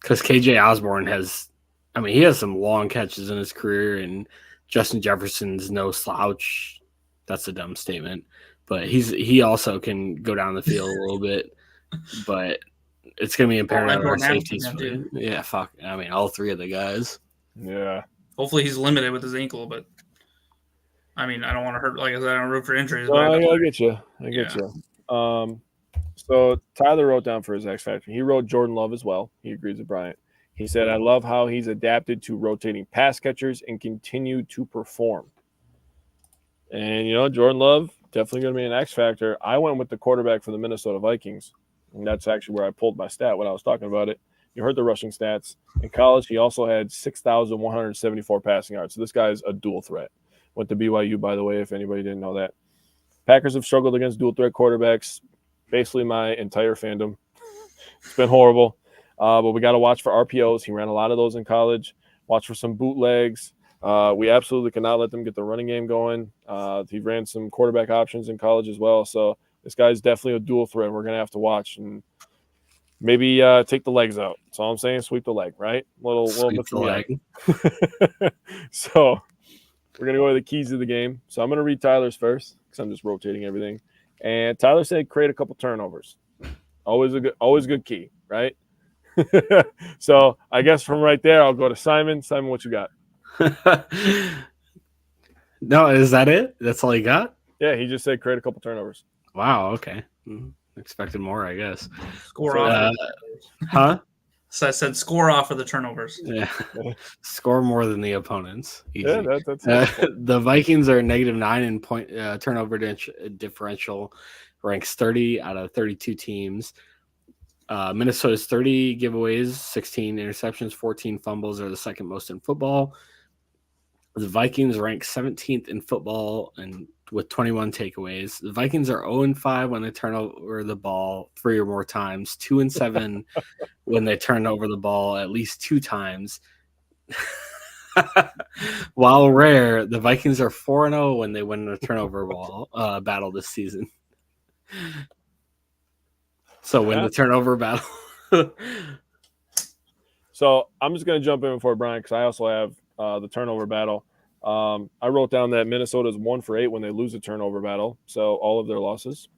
Because KJ Osborne he has some long catches in his career, and Justin Jefferson's no slouch. That's a dumb statement. But he also can go down the field a little bit. But it's going to be imperative on safeties. Yeah, fuck. All 3 of the guys. Yeah. Hopefully he's limited with his ankle, but I don't want to hurt. Like I said, I don't root for injuries. Well, I get you. I get you. So Tyler wrote down for his X Factor. He wrote Jordan Love as well. He agrees with Bryant. He said, I love how he's adapted to rotating pass catchers and continue to perform. And, Jordan Love, definitely going to be an X Factor. I went with the quarterback for the Minnesota Vikings. And that's actually where I pulled my stat when I was talking about it. You heard the rushing stats. In college, he also had 6,174 passing yards. So this guy's a dual threat. Went to BYU, by the way, if anybody didn't know that. Packers have struggled against dual threat quarterbacks basically my entire fandom. It's been horrible. But we got to watch for RPOs. He ran a lot of those in college. Watch for some bootlegs. We absolutely cannot let them get the running game going. He ran some quarterback options in college as well. So this guy's definitely a dual threat. We're going to have to watch and maybe take the legs out. That's all I'm saying. Sweep the leg, right? Little bit the leg. So we're going to go to the keys of the game. So I'm going to read Tyler's first because I'm just rotating everything. And Tyler said create a couple turnovers. Always good key, right? So I guess from right there, I'll go to Simon. Simon, what you got? No, is that it? That's all you got? Yeah, he just said create a couple turnovers. Wow. Okay. Expected more, I guess. Score off. Huh? So I said score off of the turnovers. Yeah. Score more than the opponents. Easy. Yeah, that's the Vikings are -9 in point turnover differential, ranks 30 out of 32 teams. Minnesota's 30 giveaways, 16 interceptions, 14 fumbles are the second most in football. The Vikings rank 17th in football and with 21 takeaways. The Vikings are 0-5 when they turn over the ball 3 or more times, 2-7 when they turn over the ball at least 2 times. While rare, the Vikings are 4-0 when they win a turnover battle this season. So win the turnover battle. So I'm just going to jump in before Brian because I also have the turnover battle. I wrote down that Minnesota's 1 for 8 when they lose a turnover battle, so all of their losses,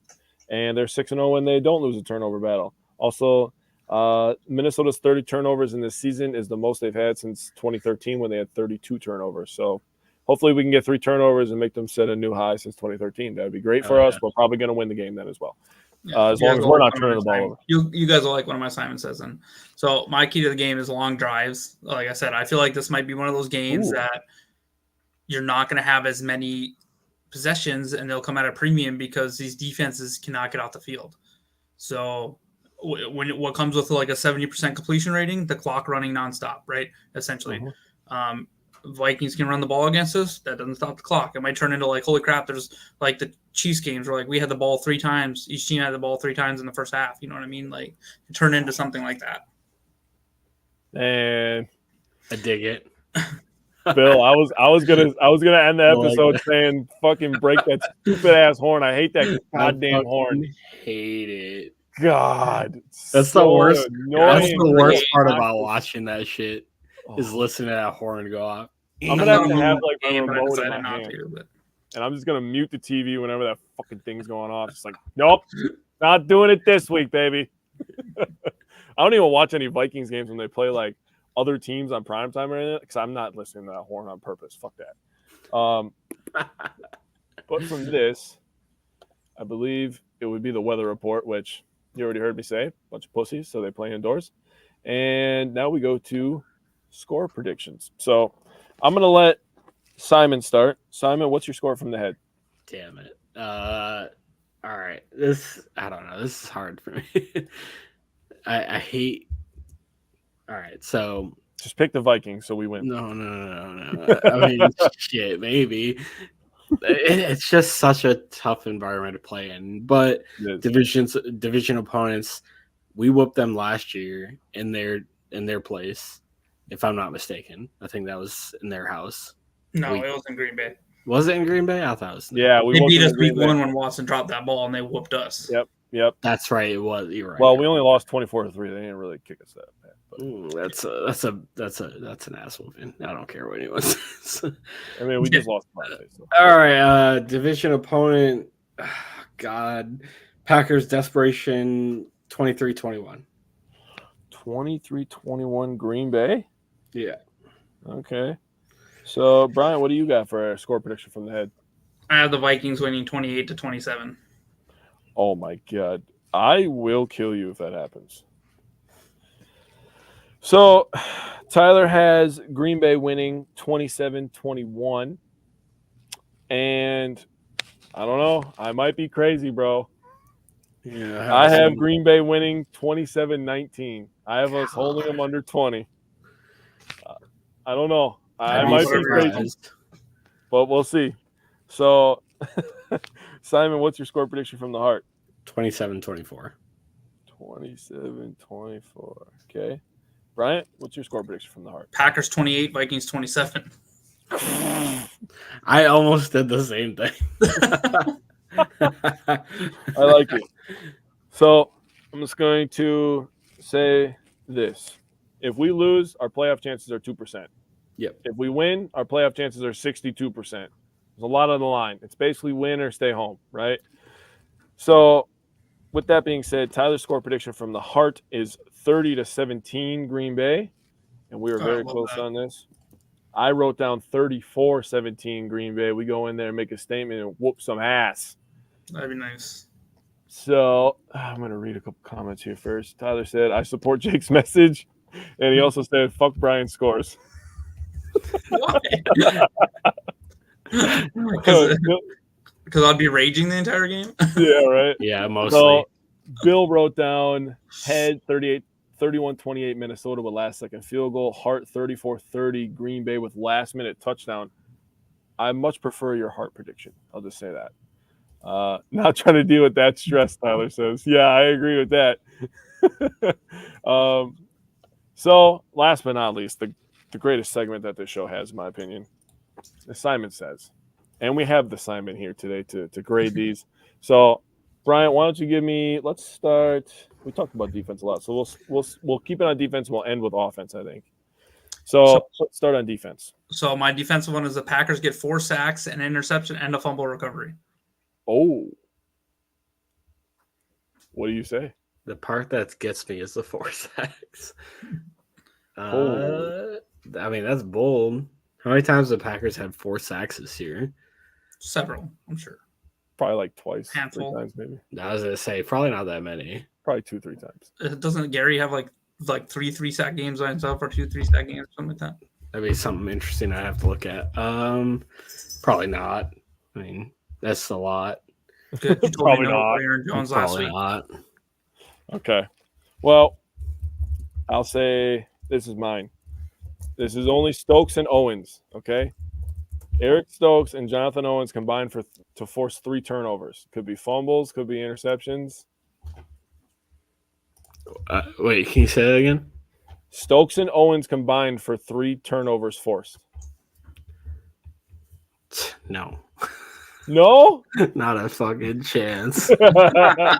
and they're 6-0 when they don't lose a turnover battle. Also, Minnesota's 30 turnovers in this season is the most they've had since 2013 when they had 32 turnovers. So hopefully we can get 3 turnovers and make them set a new high since 2013. That would be great for us. We're probably going to win the game then as well. Yeah, as long as we're not turning the ball over. You guys will like what my Simon says. And so my key to the game is long drives. Like I said, I feel like this might be one of those games that you're not going to have as many possessions and they'll come at a premium because these defenses cannot get off the field. So what comes with like a 70% completion rating, the clock running nonstop, right? Essentially. Vikings can run the ball against us. That doesn't stop the clock. It might turn into like, holy crap, there's like the Chiefs games where like we had the ball 3 times. Each team had the ball 3 times in the first half. You know what I mean? Like it turned into something like that. And I dig it. Bill, I was gonna end the episode saying fucking break that stupid ass horn. I hate that goddamn horn. Hate it. God. That's so the worst. annoying. That's the worst part about watching that shit. Is listening to that horn go off. I'm gonna have to have like my remote in my hand, and I'm just gonna mute the TV whenever that fucking thing's going off. It's like, nope, not doing it this week, baby. I don't even watch any Vikings games when they play like other teams on primetime or anything because I'm not listening to that horn on purpose. Fuck that. But from this, I believe it would be the weather report, which you already heard me say, bunch of pussies, so they play indoors. And now we go to score predictions. So I'm gonna let Simon start. Simon, what's your score from the head? Damn it. All right. I don't know. This is hard for me. I hate. All right. So just pick the Vikings so we win. No. I mean, shit, maybe. It's just such a tough environment to play in. But division opponents, we whooped them last year in their place. If I'm not mistaken, I think that was in their house. No, it was in Green Bay. Was it in Green Bay? I thought it was. They beat us week 1 when Watson dropped that ball, and they whooped us. Yep. That's right. It was. You're right. Well, we only lost 24-3. They didn't really kick us that bad. That's an ass whooping. I don't care what anyone says. I mean, we just lost Monday. So. All right. Division opponent. God. Packers desperation 23-21. 23-21 Green Bay? Yeah. Okay. So, Brian, what do you got for a score prediction from the head? I have the Vikings winning 28-27. Oh, my God. I will kill you if that happens. So, Tyler has Green Bay winning 27-21. And I don't know. I might be crazy, bro. Yeah, I have Green Bay winning 27-19. I have us holding them under 20. I don't know. I might be crazy, but we'll see. So, Simon, what's your score prediction from the heart? 27-24. 27-24. Okay. Bryant, what's your score prediction from the heart? Packers 28, Vikings 27. I almost did the same thing. I like it. So I'm just going to say this. If we lose, our playoff chances are 2%. Yep. If we win, our playoff chances are 62%. There's a lot on the line. It's basically win or stay home, right? So, with that being said, Tyler's score prediction from the heart is 30-17 Green Bay, and we were I very love close that. on this. I wrote down 34-17 Green Bay. We go in there and make a statement and whoop some ass. That'd be nice. So I'm going to read a couple comments here first. Tyler said, I support Jake's message. And he also said, fuck Brian scores. Why? Because I'd be raging the entire game. Yeah, right. Yeah, mostly. So Bill wrote down head 31-28 Minnesota with last second field goal. Hart 34-30 Green Bay with last minute touchdown. I much prefer your Hart prediction. I'll just say that. Not trying to deal with that stress, Tyler says. Yeah, I agree with that. So last but not least, the greatest segment that this show has, in my opinion, the Simon Says. And we have the Simon here today to grade these. So, Brian, why don't you give me? Let's start. We talked about defense a lot, so we'll keep it on defense. We'll end with offense, I think. So let's start on defense. So my defensive one is the Packers get 4 sacks, an interception, and a fumble recovery. Oh, what do you say? The part that gets me is the 4 sacks. Oh. I mean, that's bold. How many times have the Packers had 4 sacks this year? Several, I'm sure. Probably like twice, Handful. 3 times maybe. I was gonna say probably not that many. Probably 2-3 times. Doesn't Gary have like 3 sack games by himself or 2 3 sack games, something like that? That'd be something interesting I have to look at. Probably not. I mean, that's a lot. Good. You told Probably me no not. Aaron Jones last Probably week. not. Okay. Well, I'll say this is mine. This is only Stokes and Owens, okay? Eric Stokes and Jonathan Owens combined to force 3 turnovers. Could be fumbles, could be interceptions. Wait, can you say that again? Stokes and Owens combined for 3 turnovers forced. No. No? Not a fucking chance. I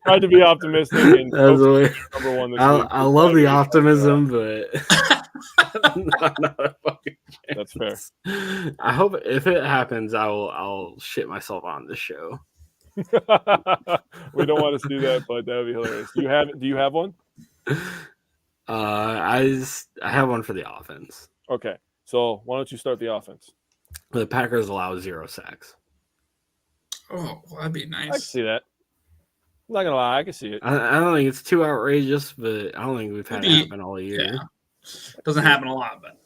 tried to be optimistic. And That's weird. number one this week. I love the optimism, but not a fucking chance. That's fair. I hope if it happens, I'll shit myself on the show. We don't want to do that, but that would be hilarious. Do you have one? I have one for the offense. Okay. So why don't you start the offense? The Packers allow 0 sacks. Oh, well, that'd be I can nice. see that. I'm not gonna lie, I can see it. I don't think it's too outrageous, but I don't think we've had it happen all year. Yeah. Doesn't happen a lot, but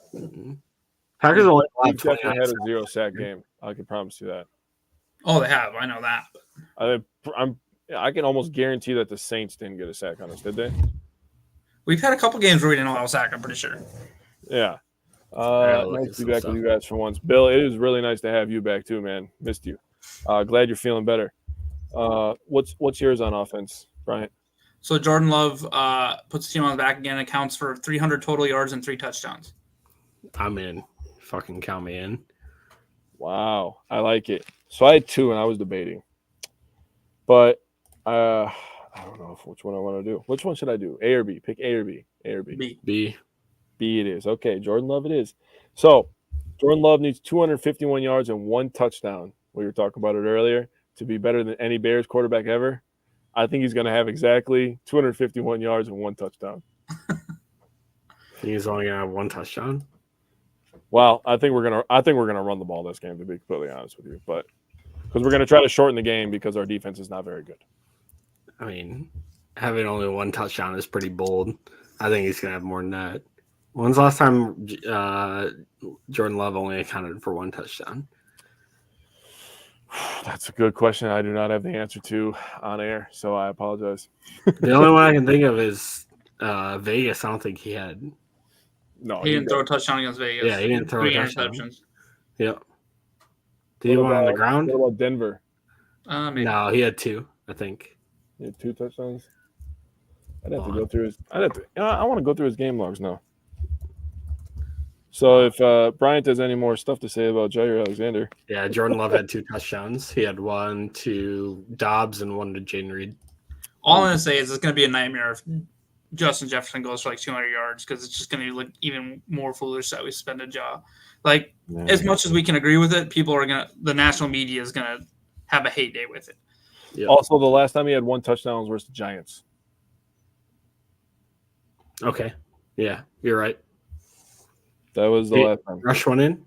Packers only We allow definitely 29 had sacks. a 0 sack game. I can promise you that. oh, they have. I know that. I can almost guarantee that the Saints didn't get a sack on us, did they? We've had a couple games where we didn't allow a sack, I'm pretty sure. Yeah. look Nice at to be some back stuff. with you guys for once. Bill, it is really nice to have you back too, man. Missed you. Glad you're feeling better. What's yours on offense, Bryant? So Jordan Love puts the team on the back again, accounts for 300 total yards and 3 touchdowns. I'm in. Fucking count me in. Wow, I like it. So I had 2 and I was debating. But I don't know which one I want to do. Which one should I do? A or B? Pick A or B. A or B. B. B. B it is. Okay, Jordan Love it is. So Jordan Love needs 251 yards and 1 touchdown. We were talking about it earlier to be better than any Bears quarterback ever. I think he's going to have exactly 251 yards and 1 touchdown. He's only gonna have 1 touchdown. Well, I think we're gonna run the ball this game, to be completely honest with you, but because we're gonna try to shorten the game because our defense is not very good. I mean, having only 1 touchdown is pretty bold. I think he's gonna have more than that. When's the last time Jordan Love only accounted for 1 touchdown? That's a good question. I do not have the answer to on air, so I apologize. The only one I can think of is Vegas. I don't think he had. No, He didn't throw a touchdown against Vegas. Yeah, he didn't throw a 3 touchdown. interceptions. Yep. Did he have one on the ground? What about Denver? Maybe. No, he had 2. I think. He had 2 touchdowns. I'd have to go through his. I want to go through his game logs now. So if Bryant has any more stuff to say about Jair Alexander, Yeah, Jordan Love had 2 touchdowns. He had 1 to Dobbs and 1 to Jaden Reed. All I'm going to say is it's going to be a nightmare if Justin Jefferson goes for like 200 yards because it's just going to be like even more foolish that we spend a jaw. Like, as much as we can agree with it, the national media is going to have a hate day with it. Yeah. Also, the last time he had 1 touchdown was versus the Giants. Okay. Yeah, you're right. That was the last time. Rush one in?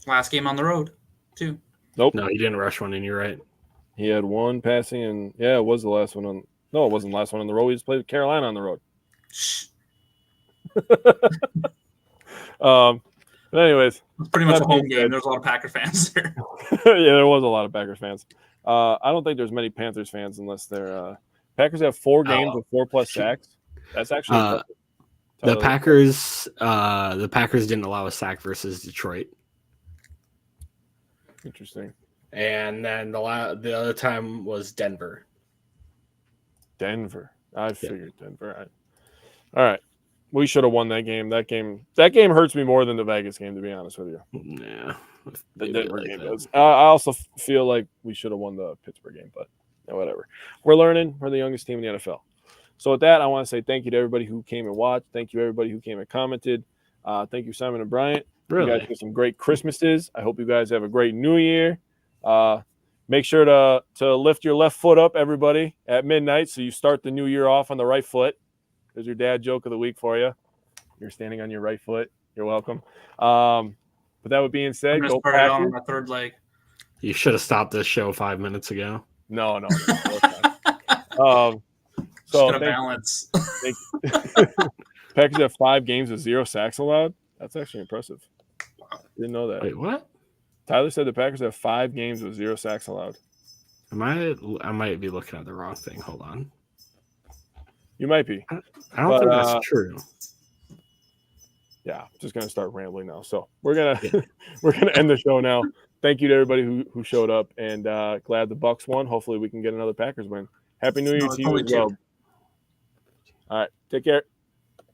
Last game on the road, too. Nope. No, he didn't rush one in. You're right. He had 1 passing, and it was the last one on. No, it wasn't the last one on the road. We just played with Carolina on the road. Shh. But anyways, It's pretty much a that home being game. said- There's a lot of Packer fans there. yeah, there was a lot of Packers fans. I don't think there's many Panthers fans unless they're Packers have 4 games with 4+ sacks. That's actually impressive. The Packers didn't allow a sack versus Detroit. Interesting. And then the other time was Denver. Denver. I figured Denver. All right. We should have won that game. That game hurts me more than the Vegas game, to be honest with you. Yeah. The Denver game does. I also feel like we should have won the Pittsburgh game, but whatever. We're learning. We're the youngest team in the NFL. So with that, I want to say thank you to everybody who came and watched. Thank you everybody who came and commented. Thank you, Simon and Bryant. Really? You guys get some great Christmases. I hope you guys have a great New Year. Make sure to lift your left foot up, everybody, at midnight, so you start the new year off on the right foot. There's your dad joke of the week for you. You're standing on your right foot. You're welcome. But that being said, I'm go going to Packers. on my third leg. You should have stopped this show 5 minutes ago. No. Just gonna balance. Packers have 5 games with 0 sacks allowed. That's actually impressive. Didn't know that. Wait, what? Tyler said the Packers have 5 games with 0 sacks allowed. I might be looking at the wrong thing. Hold on. You might be. I don't think that's true. Yeah, just gonna start rambling now. So we're gonna end the show now. Thank you to everybody who showed up, and glad the Bucks won. Hopefully we can get another Packers win. Happy New Year to you as well. All right, take care.